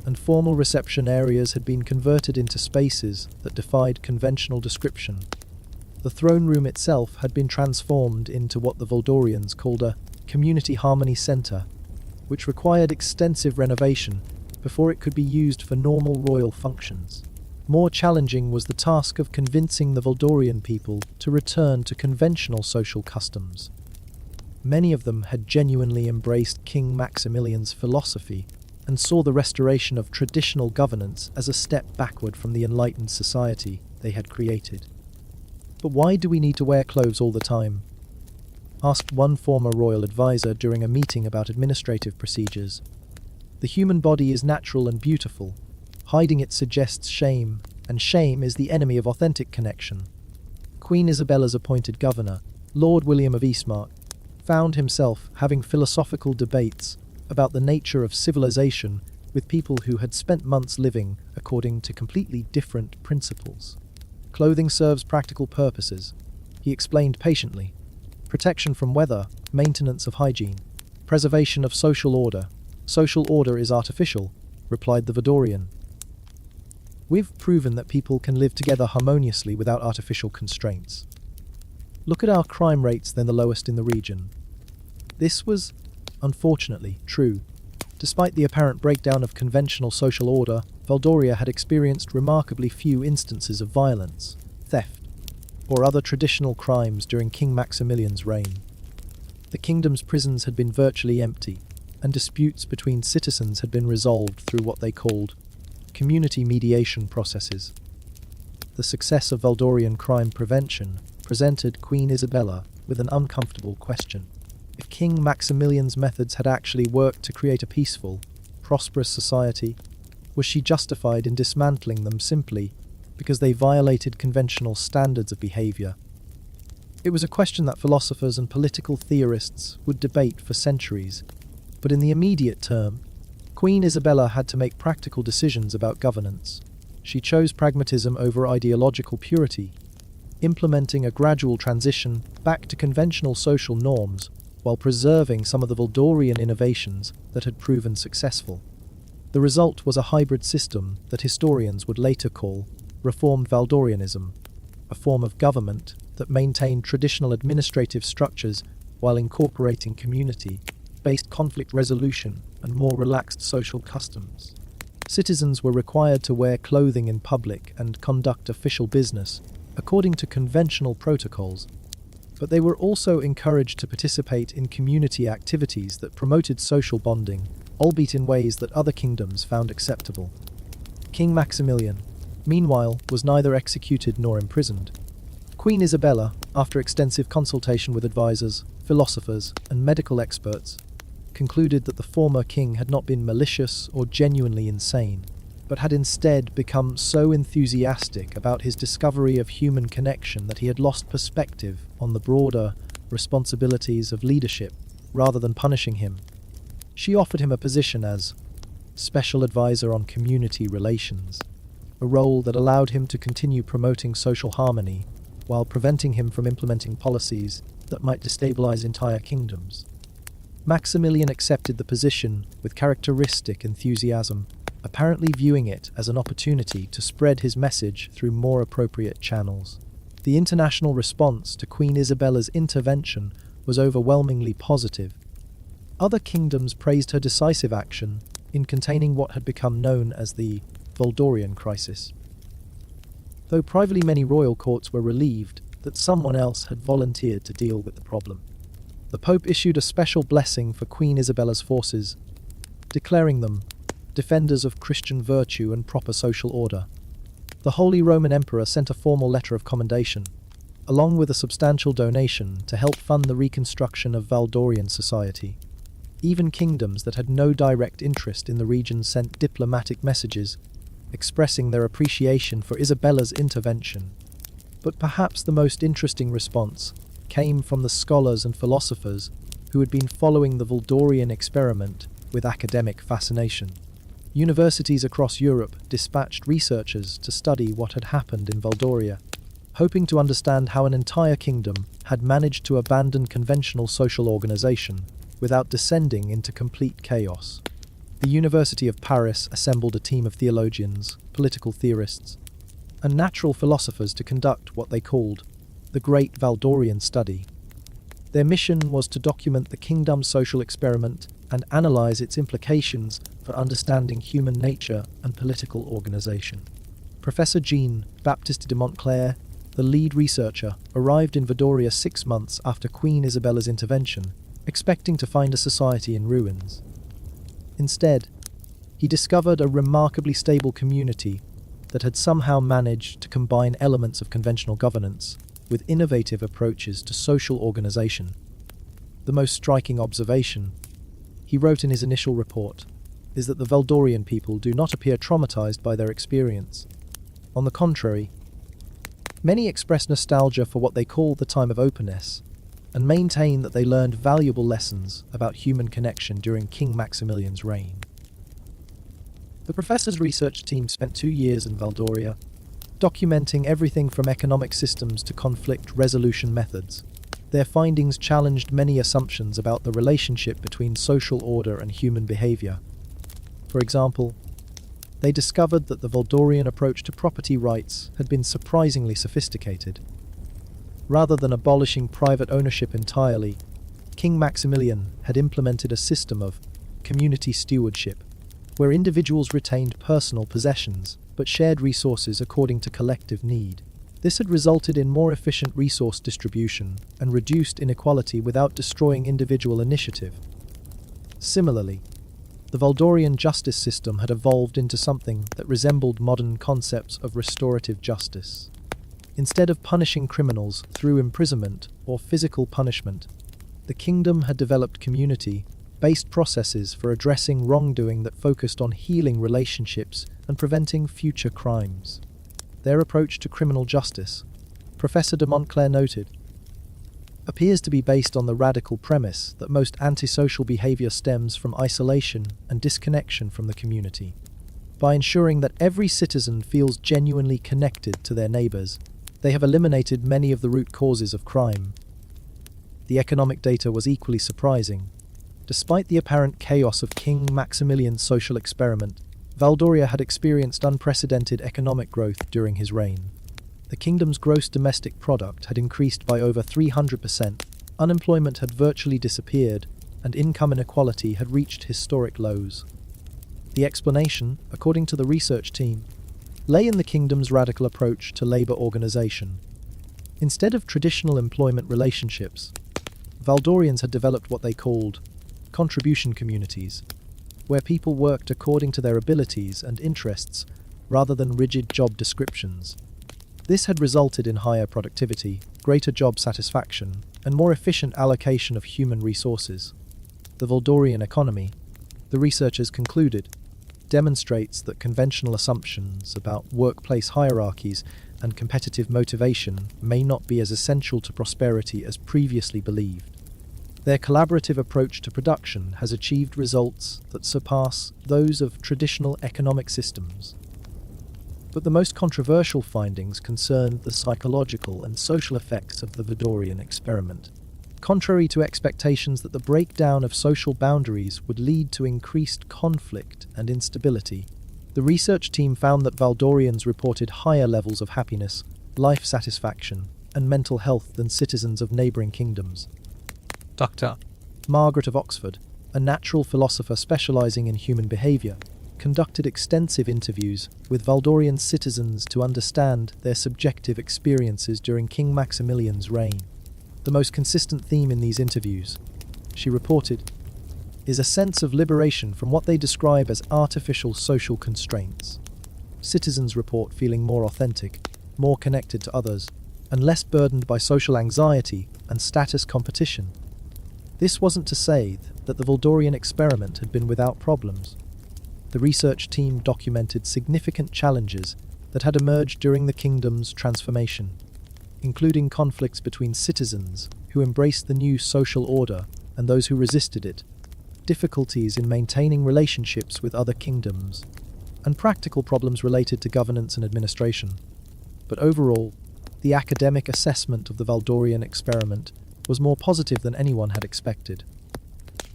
and formal reception areas had been converted into spaces that defied conventional description. The throne room itself had been transformed into what the Valdorians called a community harmony center, which required extensive renovation before it could be used for normal royal functions. More challenging was the task of convincing the Valdorian people to return to conventional social customs. Many of them had genuinely embraced King Maximilian's philosophy and saw the restoration of traditional governance as a step backward from the enlightened society they had created. "But why do we need to wear clothes all the time?" asked one former royal advisor during a meeting about administrative procedures. "The human body is natural and beautiful. Hiding it suggests shame, and shame is the enemy of authentic connection." Queen Isabella's appointed governor, Lord William of Eastmark, found himself having philosophical debates about the nature of civilization with people who had spent months living according to completely different principles. "Clothing serves practical purposes," he explained patiently. "Protection from weather, maintenance of hygiene, preservation of social order. Social order is artificial," replied the Valdorian. "We've proven that people can live together harmoniously without artificial constraints. Look at our crime rates, they're the lowest in the region." This was, unfortunately, true. Despite the apparent breakdown of conventional social order, Valdoria had experienced remarkably few instances of violence, theft, or other traditional crimes during King Maximilian's reign. The kingdom's prisons had been virtually empty, and disputes between citizens had been resolved through what they called community mediation processes. The success of Valdorian crime prevention presented Queen Isabella with an uncomfortable question. If King Maximilian's methods had actually worked to create a peaceful, prosperous society, was she justified in dismantling them simply because they violated conventional standards of behavior? It was a question that philosophers and political theorists would debate for centuries, but in the immediate term, Queen Isabella had to make practical decisions about governance. She chose pragmatism over ideological purity, implementing a gradual transition back to conventional social norms while preserving some of the Valdorian innovations that had proven successful. The result was a hybrid system that historians would later call Reformed Valdorianism, a form of government that maintained traditional administrative structures while incorporating community-based conflict resolution and more relaxed social customs. Citizens were required to wear clothing in public and conduct official business according to conventional protocols, but they were also encouraged to participate in community activities that promoted social bonding, albeit in ways that other kingdoms found acceptable. King Maximilian, meanwhile, was neither executed nor imprisoned. Queen Isabella, after extensive consultation with advisors, philosophers, and medical experts, concluded that the former king had not been malicious or genuinely insane, but had instead become so enthusiastic about his discovery of human connection that he had lost perspective on the broader responsibilities of leadership rather than punishing him. She offered him a position as Special Advisor on Community Relations, a role that allowed him to continue promoting social harmony while preventing him from implementing policies that might destabilize entire kingdoms. Maximilian accepted the position with characteristic enthusiasm, apparently viewing it as an opportunity to spread his message through more appropriate channels. The international response to Queen Isabella's intervention was overwhelmingly positive. Other kingdoms praised her decisive action in containing what had become known as the Valdorian crisis. Though privately many royal courts were relieved that someone else had volunteered to deal with the problem. The Pope issued a special blessing for Queen Isabella's forces, declaring them defenders of Christian virtue and proper social order. The Holy Roman Emperor sent a formal letter of commendation, along with a substantial donation to help fund the reconstruction of Valdorian society. Even kingdoms that had no direct interest in the region sent diplomatic messages, expressing their appreciation for Isabella's intervention. But perhaps the most interesting response came from the scholars and philosophers who had been following the Valdorian experiment with academic fascination. Universities across Europe dispatched researchers to study what had happened in Valdoria, hoping to understand how an entire kingdom had managed to abandon conventional social organization without descending into complete chaos. The University of Paris assembled a team of theologians, political theorists, and natural philosophers to conduct what they called the Great Valdorian Study. Their mission was to document the kingdom's social experiment and analyze its implications for understanding human nature and political organization. Professor Jean-Baptiste de Montclair, the lead researcher, arrived in Vadoria 6 months after Queen Isabella's intervention, expecting to find a society in ruins. Instead, he discovered a remarkably stable community that had somehow managed to combine elements of conventional governance with innovative approaches to social organization. The most striking observation, he wrote in his initial report, is that the Valdorian people do not appear traumatized by their experience. On the contrary, many express nostalgia for what they call the time of openness, and maintain that they learned valuable lessons about human connection during King Maximilian's reign. The professor's research team spent 2 years in Valdoria, documenting everything from economic systems to conflict resolution methods. Their findings challenged many assumptions about the relationship between social order and human behavior. For example, they discovered that the Valdorian approach to property rights had been surprisingly sophisticated. Rather than abolishing private ownership entirely, King Maximilian had implemented a system of community stewardship, where individuals retained personal possessions but shared resources according to collective need. This had resulted in more efficient resource distribution and reduced inequality without destroying individual initiative. Similarly, the Valdorian justice system had evolved into something that resembled modern concepts of restorative justice. Instead of punishing criminals through imprisonment or physical punishment, the kingdom had developed community-based processes for addressing wrongdoing that focused on healing relationships and preventing future crimes. Their approach to criminal justice, Professor de Montclair noted, appears to be based on the radical premise that most antisocial behavior stems from isolation and disconnection from the community. By ensuring that every citizen feels genuinely connected to their neighbors, they have eliminated many of the root causes of crime. The economic data was equally surprising. Despite the apparent chaos of King Maximilian's social experiment, Valdoria had experienced unprecedented economic growth during his reign. The kingdom's gross domestic product had increased by over 300%, unemployment had virtually disappeared, and income inequality had reached historic lows. The explanation, according to the research team, lay in the kingdom's radical approach to labor organization. Instead of traditional employment relationships, Valdorians had developed what they called contribution communities, where people worked according to their abilities and interests rather than rigid job descriptions. This had resulted in higher productivity, greater job satisfaction, and more efficient allocation of human resources. The Valdorian economy, the researchers concluded, demonstrates that conventional assumptions about workplace hierarchies and competitive motivation may not be as essential to prosperity as previously believed. Their collaborative approach to production has achieved results that surpass those of traditional economic systems. But the most controversial findings concern the psychological and social effects of the Valdorian experiment. Contrary to expectations that the breakdown of social boundaries would lead to increased conflict and instability, the research team found that Valdorians reported higher levels of happiness, life satisfaction, and mental health than citizens of neighbouring kingdoms. Dr. Margaret of Oxford, a natural philosopher specialising in human behaviour, conducted extensive interviews with Valdorian citizens to understand their subjective experiences during King Maximilian's reign. The most consistent theme in these interviews, she reported, is a sense of liberation from what they describe as artificial social constraints. Citizens report feeling more authentic, more connected to others, and less burdened by social anxiety and status competition. This wasn't to say that the Valdorian experiment had been without problems. The research team documented significant challenges that had emerged during the kingdom's transformation, including conflicts between citizens who embraced the new social order and those who resisted it, difficulties in maintaining relationships with other kingdoms, and practical problems related to governance and administration. But overall, the academic assessment of the Valdorian experiment was more positive than anyone had expected.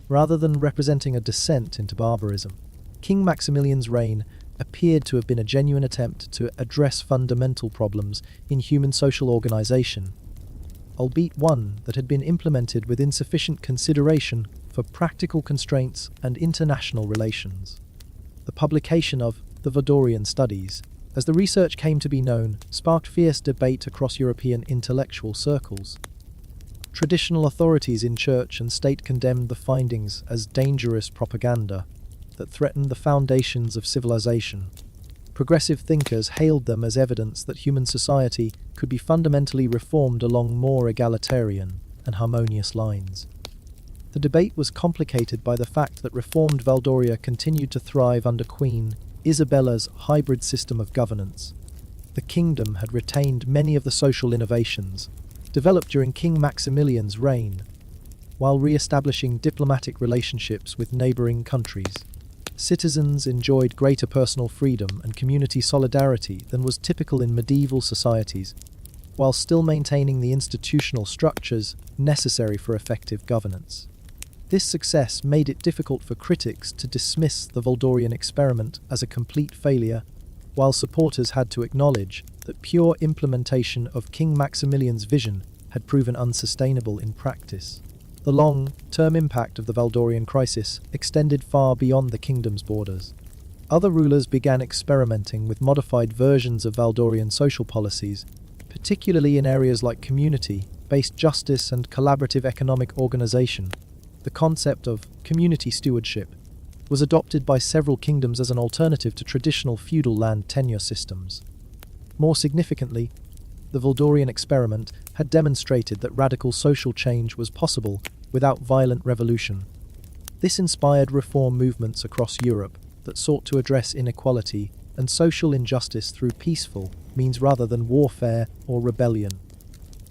Rather than representing a descent into barbarism, King Maximilian's reign appeared to have been a genuine attempt to address fundamental problems in human social organization, albeit one that had been implemented with insufficient consideration for practical constraints and international relations. The publication of the Valdorian Studies, as the research came to be known, sparked fierce debate across European intellectual circles. Traditional authorities in church and state condemned the findings as dangerous propaganda that threatened the foundations of civilization. Progressive thinkers hailed them as evidence that human society could be fundamentally reformed along more egalitarian and harmonious lines. The debate was complicated by the fact that reformed Valdoria continued to thrive under Queen Isabella's hybrid system of governance. The kingdom had retained many of the social innovations developed during King Maximilian's reign, while re-establishing diplomatic relationships with neighbouring countries. Citizens enjoyed greater personal freedom and community solidarity than was typical in medieval societies, while still maintaining the institutional structures necessary for effective governance. This success made it difficult for critics to dismiss the Valdorian experiment as a complete failure, while supporters had to acknowledge that pure implementation of King Maximilian's vision had proven unsustainable in practice. The long-term impact of the Valdorian crisis extended far beyond the kingdom's borders. Other rulers began experimenting with modified versions of Valdorian social policies, particularly in areas like community-based justice and collaborative economic organization. The concept of community stewardship was adopted by several kingdoms as an alternative to traditional feudal land tenure systems. More significantly, the Valdorian experiment had demonstrated that radical social change was possible without violent revolution. This inspired reform movements across Europe that sought to address inequality and social injustice through peaceful means rather than warfare or rebellion.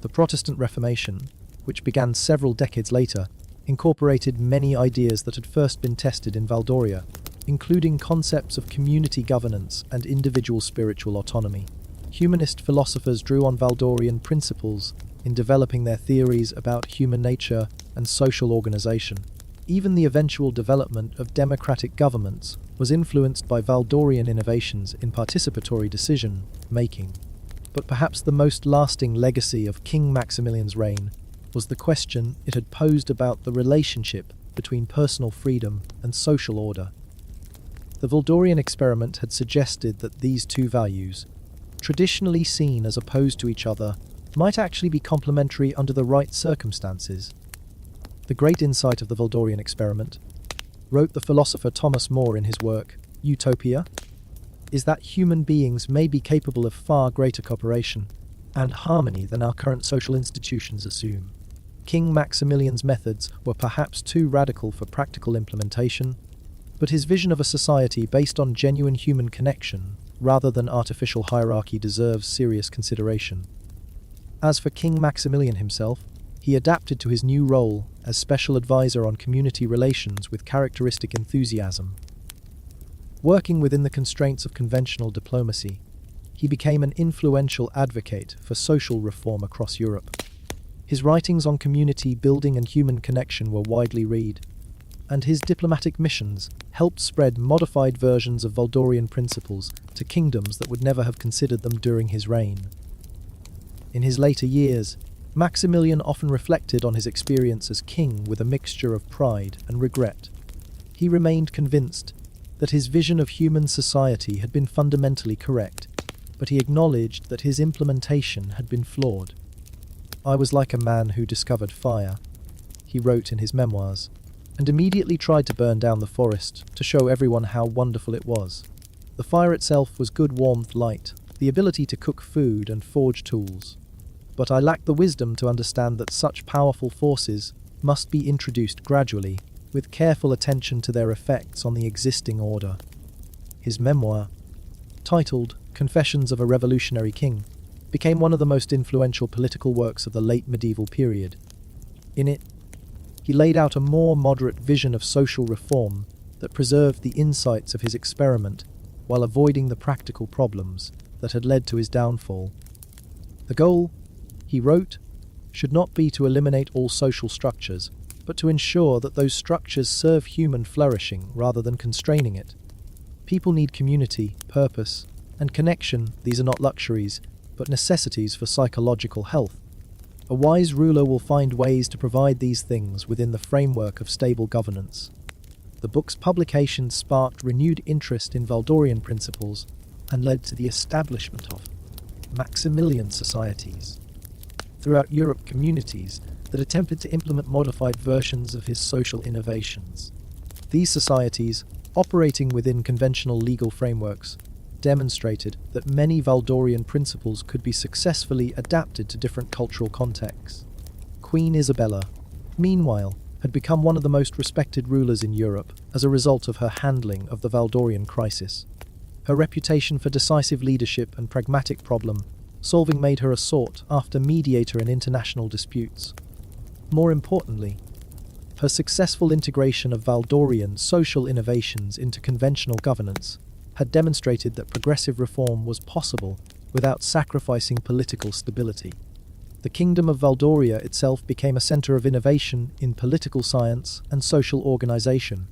The Protestant Reformation, which began several decades later, incorporated many ideas that had first been tested in Valdoria, including concepts of community governance and individual spiritual autonomy. Humanist philosophers drew on Valdorian principles in developing their theories about human nature and social organization. Even the eventual development of democratic governments was influenced by Valdorian innovations in participatory decision-making. But perhaps the most lasting legacy of King Maximilian's reign was the question it had posed about the relationship between personal freedom and social order. The Valdorian experiment had suggested that these two values, traditionally seen as opposed to each other, might actually be complementary under the right circumstances. The great insight of the Valdorian experiment, wrote the philosopher Thomas More in his work, Utopia, is that human beings may be capable of far greater cooperation and harmony than our current social institutions assume. King Maximilian's methods were perhaps too radical for practical implementation, but his vision of a society based on genuine human connection rather than artificial hierarchy deserves serious consideration. As for King Maximilian himself, he adapted to his new role as special advisor on community relations with characteristic enthusiasm. Working within the constraints of conventional diplomacy, he became an influential advocate for social reform across Europe. His writings on community building and human connection were widely read, and his diplomatic missions helped spread modified versions of Valdorian principles to kingdoms that would never have considered them during his reign. In his later years, Maximilian often reflected on his experience as king with a mixture of pride and regret. He remained convinced that his vision of human society had been fundamentally correct, but he acknowledged that his implementation had been flawed. "I was like a man who discovered fire," he wrote in his memoirs, and immediately tried to burn down the forest to show everyone how wonderful it was. The fire itself was good warmth light, the ability to cook food and forge tools. But I lacked the wisdom to understand that such powerful forces must be introduced gradually, with careful attention to their effects on the existing order. His memoir, titled Confessions of a Revolutionary King, became one of the most influential political works of the late medieval period. In it, he laid out a more moderate vision of social reform that preserved the insights of his experiment while avoiding the practical problems that had led to his downfall. The goal, he wrote, should not be to eliminate all social structures, but to ensure that those structures serve human flourishing rather than constraining it. People need community, purpose, and connection. These are not luxuries, but necessities for psychological health. A wise ruler will find ways to provide these things within the framework of stable governance. The book's publication sparked renewed interest in Valdorian principles, and led to the establishment of Maximilian societies throughout Europe, communities that attempted to implement modified versions of his social innovations. These societies, operating within conventional legal frameworks, demonstrated that many Valdorian principles could be successfully adapted to different cultural contexts. Queen Isabella, meanwhile, had become one of the most respected rulers in Europe as a result of her handling of the Valdorian crisis. Her reputation for decisive leadership and pragmatic problem-solving made her a sought-after mediator in international disputes. More importantly, her successful integration of Valdorian social innovations into conventional governance had demonstrated that progressive reform was possible without sacrificing political stability. The Kingdom of Valdoria itself became a center of innovation in political science and social organization.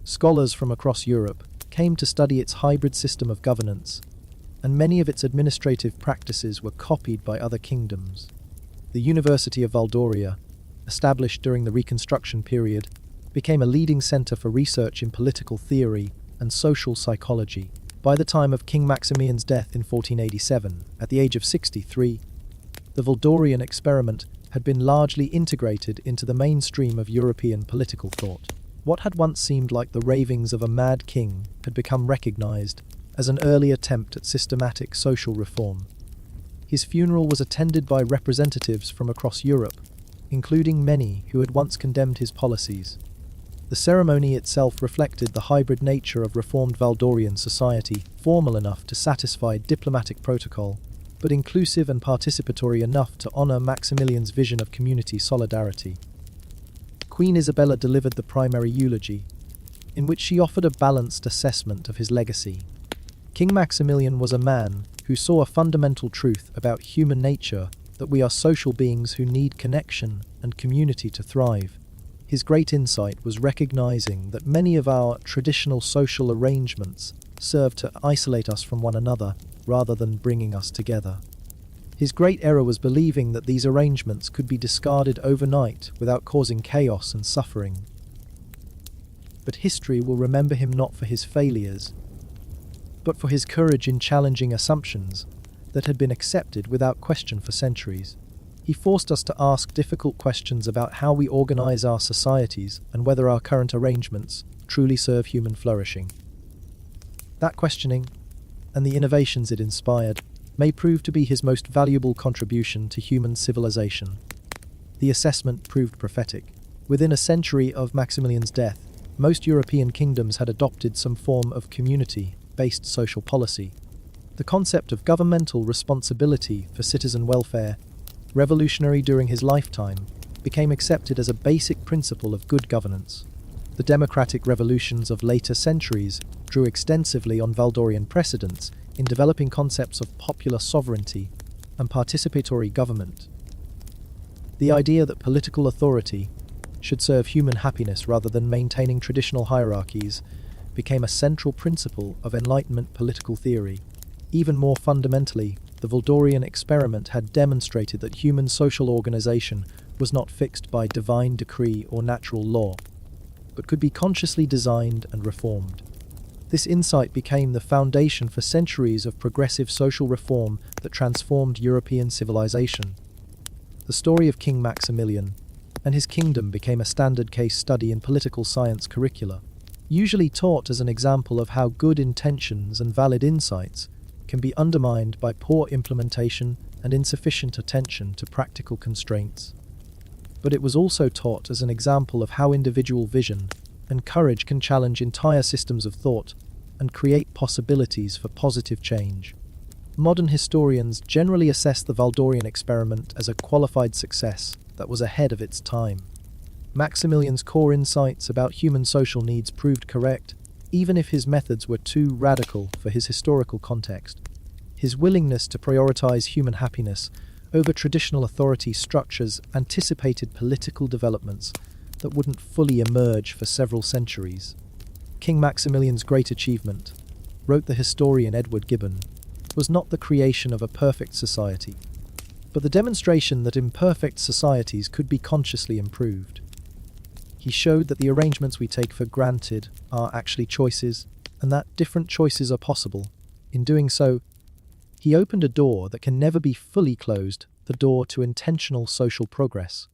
Scholars from across Europe came to study its hybrid system of governance, and many of its administrative practices were copied by other kingdoms. The University of Valdoria, established during the Reconstruction period, became a leading center for research in political theory and social psychology. By the time of King Maximilian's death in 1487, at the age of 63, the Valdorian experiment had been largely integrated into the mainstream of European political thought. What had once seemed like the ravings of a mad king had become recognized as an early attempt at systematic social reform. His funeral was attended by representatives from across Europe, including many who had once condemned his policies. The ceremony itself reflected the hybrid nature of reformed Valdorian society, formal enough to satisfy diplomatic protocol, but inclusive and participatory enough to honor Maximilian's vision of community solidarity. Queen Isabella delivered the primary eulogy, in which she offered a balanced assessment of his legacy. King Maximilian was a man who saw a fundamental truth about human nature, that we are social beings who need connection and community to thrive. His great insight was recognizing that many of our traditional social arrangements serve to isolate us from one another rather than bringing us together. His great error was believing that these arrangements could be discarded overnight without causing chaos and suffering. But history will remember him not for his failures, but for his courage in challenging assumptions that had been accepted without question for centuries. He forced us to ask difficult questions about how we organize our societies and whether our current arrangements truly serve human flourishing. That questioning, and the innovations it inspired, may prove to be his most valuable contribution to human civilization. The assessment proved prophetic. Within a century of Maximilian's death, most European kingdoms had adopted some form of community-based social policy. The concept of governmental responsibility for citizen welfare, revolutionary during his lifetime, became accepted as a basic principle of good governance. The democratic revolutions of later centuries drew extensively on Valdorian precedents in developing concepts of popular sovereignty and participatory government. The idea that political authority should serve human happiness rather than maintaining traditional hierarchies became a central principle of Enlightenment political theory. Even more fundamentally, the Valdorian experiment had demonstrated that human social organization was not fixed by divine decree or natural law, but could be consciously designed and reformed. This insight became the foundation for centuries of progressive social reform that transformed European civilization. The story of King Maximilian and his kingdom became a standard case study in political science curricula, usually taught as an example of how good intentions and valid insights can be undermined by poor implementation and insufficient attention to practical constraints. But it was also taught as an example of how individual vision and courage can challenge entire systems of thought and create possibilities for positive change. Modern historians generally assess the Valdorian experiment as a qualified success that was ahead of its time. Maximilian's core insights about human social needs proved correct, even if his methods were too radical for his historical context. His willingness to prioritize human happiness over traditional authority structures anticipated political developments that wouldn't fully emerge for several centuries. King Maximilian's great achievement, wrote the historian Edward Gibbon, was not the creation of a perfect society, but the demonstration that imperfect societies could be consciously improved. He showed that the arrangements we take for granted are actually choices, and that different choices are possible, In doing so, he opened a door that can never be fully closed, the door to intentional social progress.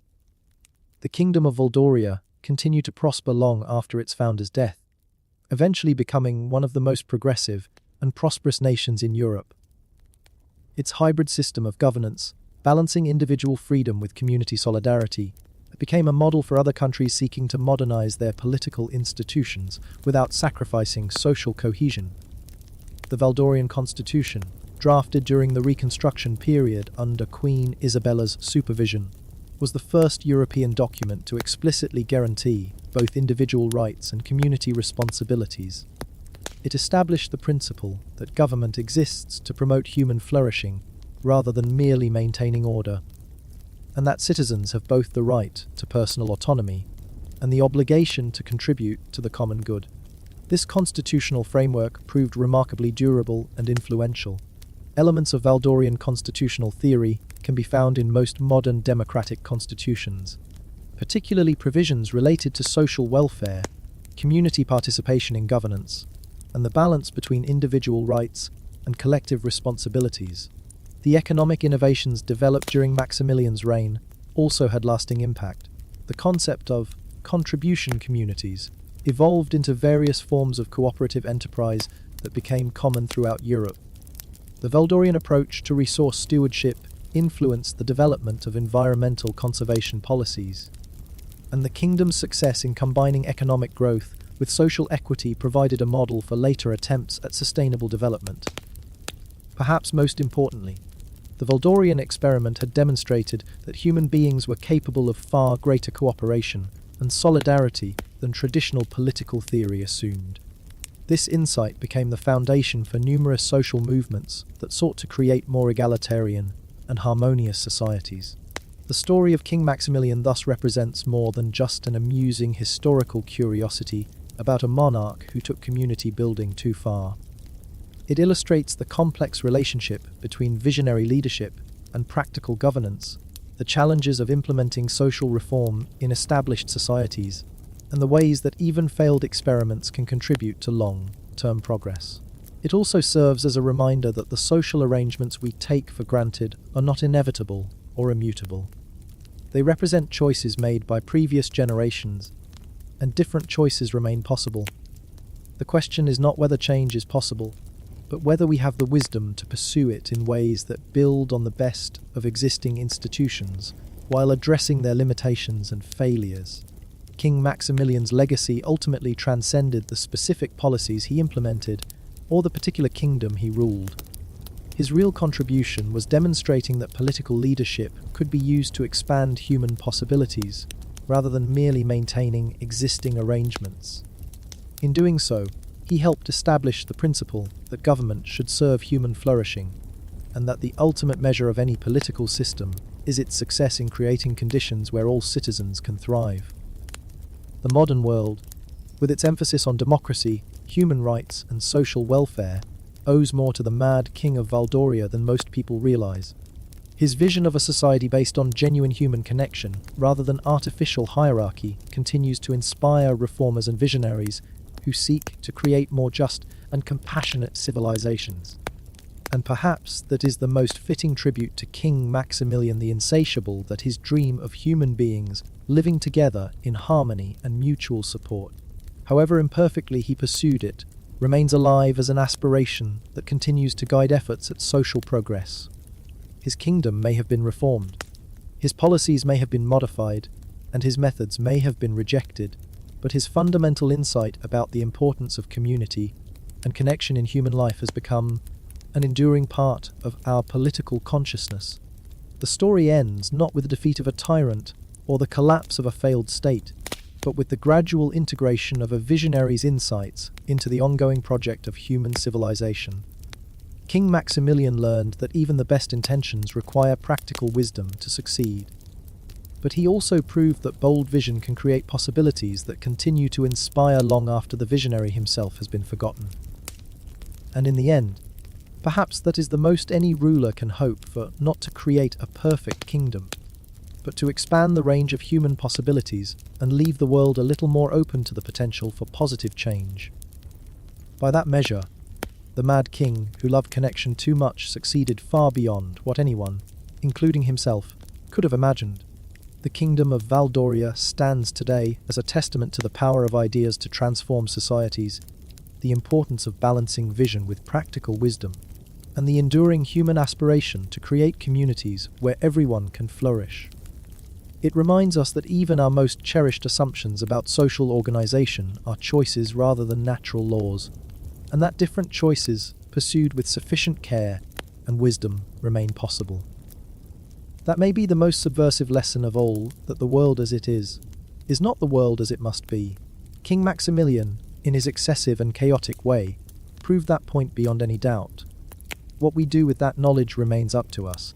The Kingdom of Valdoria continued to prosper long after its founder's death, eventually becoming one of the most progressive and prosperous nations in Europe. Its hybrid system of governance, balancing individual freedom with community solidarity, became a model for other countries seeking to modernize their political institutions without sacrificing social cohesion. The Valdorian Constitution, drafted during the Reconstruction period under Queen Isabella's supervision, was the first European document to explicitly guarantee both individual rights and community responsibilities. It established the principle that government exists to promote human flourishing rather than merely maintaining order, and that citizens have both the right to personal autonomy and the obligation to contribute to the common good. This constitutional framework proved remarkably durable and influential. Elements of Valdorian constitutional theory can be found in most modern democratic constitutions, particularly provisions related to social welfare, community participation in governance, and the balance between individual rights and collective responsibilities. The economic innovations developed during Maximilian's reign also had lasting impact. The concept of contribution communities evolved into various forms of cooperative enterprise that became common throughout Europe. The Valdorian approach to resource stewardship influenced the development of environmental conservation policies, and the kingdom's success in combining economic growth with social equity provided a model for later attempts at sustainable development. Perhaps most importantly, the Valdorian experiment had demonstrated that human beings were capable of far greater cooperation and solidarity than traditional political theory assumed. This insight became the foundation for numerous social movements that sought to create more egalitarian and harmonious societies. The story of King Maximilian thus represents more than just an amusing historical curiosity about a monarch who took community building too far. It illustrates the complex relationship between visionary leadership and practical governance, the challenges of implementing social reform in established societies, and the ways that even failed experiments can contribute to long-term progress. It also serves as a reminder that the social arrangements we take for granted are not inevitable or immutable. They represent choices made by previous generations, and different choices remain possible. The question is not whether change is possible, but whether we have the wisdom to pursue it in ways that build on the best of existing institutions while addressing their limitations and failures. King Maximilian's legacy ultimately transcended the specific policies he implemented or the particular kingdom he ruled. His real contribution was demonstrating that political leadership could be used to expand human possibilities rather than merely maintaining existing arrangements. In doing so, he helped establish the principle that government should serve human flourishing, and that the ultimate measure of any political system is its success in creating conditions where all citizens can thrive. The modern world, with its emphasis on democracy, human rights, and social welfare, owes more to the mad King of Valdoria than most people realize. His vision of a society based on genuine human connection, rather than artificial hierarchy, continues to inspire reformers and visionaries who seek to create more just and compassionate civilizations. And perhaps that is the most fitting tribute to King Maximilian the Insatiable, that his dream of human beings living together in harmony and mutual support, however imperfectly he pursued it, remains alive as an aspiration that continues to guide efforts at social progress. His kingdom may have been reformed, his policies may have been modified, and his methods may have been rejected, but his fundamental insight about the importance of community and connection in human life has become an enduring part of our political consciousness. The story ends not with the defeat of a tyrant or the collapse of a failed state, but with the gradual integration of a visionary's insights into the ongoing project of human civilization. King Maximilian learned that even the best intentions require practical wisdom to succeed. But he also proved that bold vision can create possibilities that continue to inspire long after the visionary himself has been forgotten. And in the end, perhaps that is the most any ruler can hope for: not to create a perfect kingdom, but to expand the range of human possibilities and leave the world a little more open to the potential for positive change. By that measure, the mad king who loved connection too much succeeded far beyond what anyone, including himself, could have imagined. The kingdom of Valdoria stands today as a testament to the power of ideas to transform societies, the importance of balancing vision with practical wisdom, and the enduring human aspiration to create communities where everyone can flourish. It reminds us that even our most cherished assumptions about social organization are choices rather than natural laws, and that different choices, pursued with sufficient care and wisdom, remain possible. That may be the most subversive lesson of all, that the world as it is not the world as it must be. King Maximilian, in his excessive and chaotic way, proved that point beyond any doubt. What we do with that knowledge remains up to us.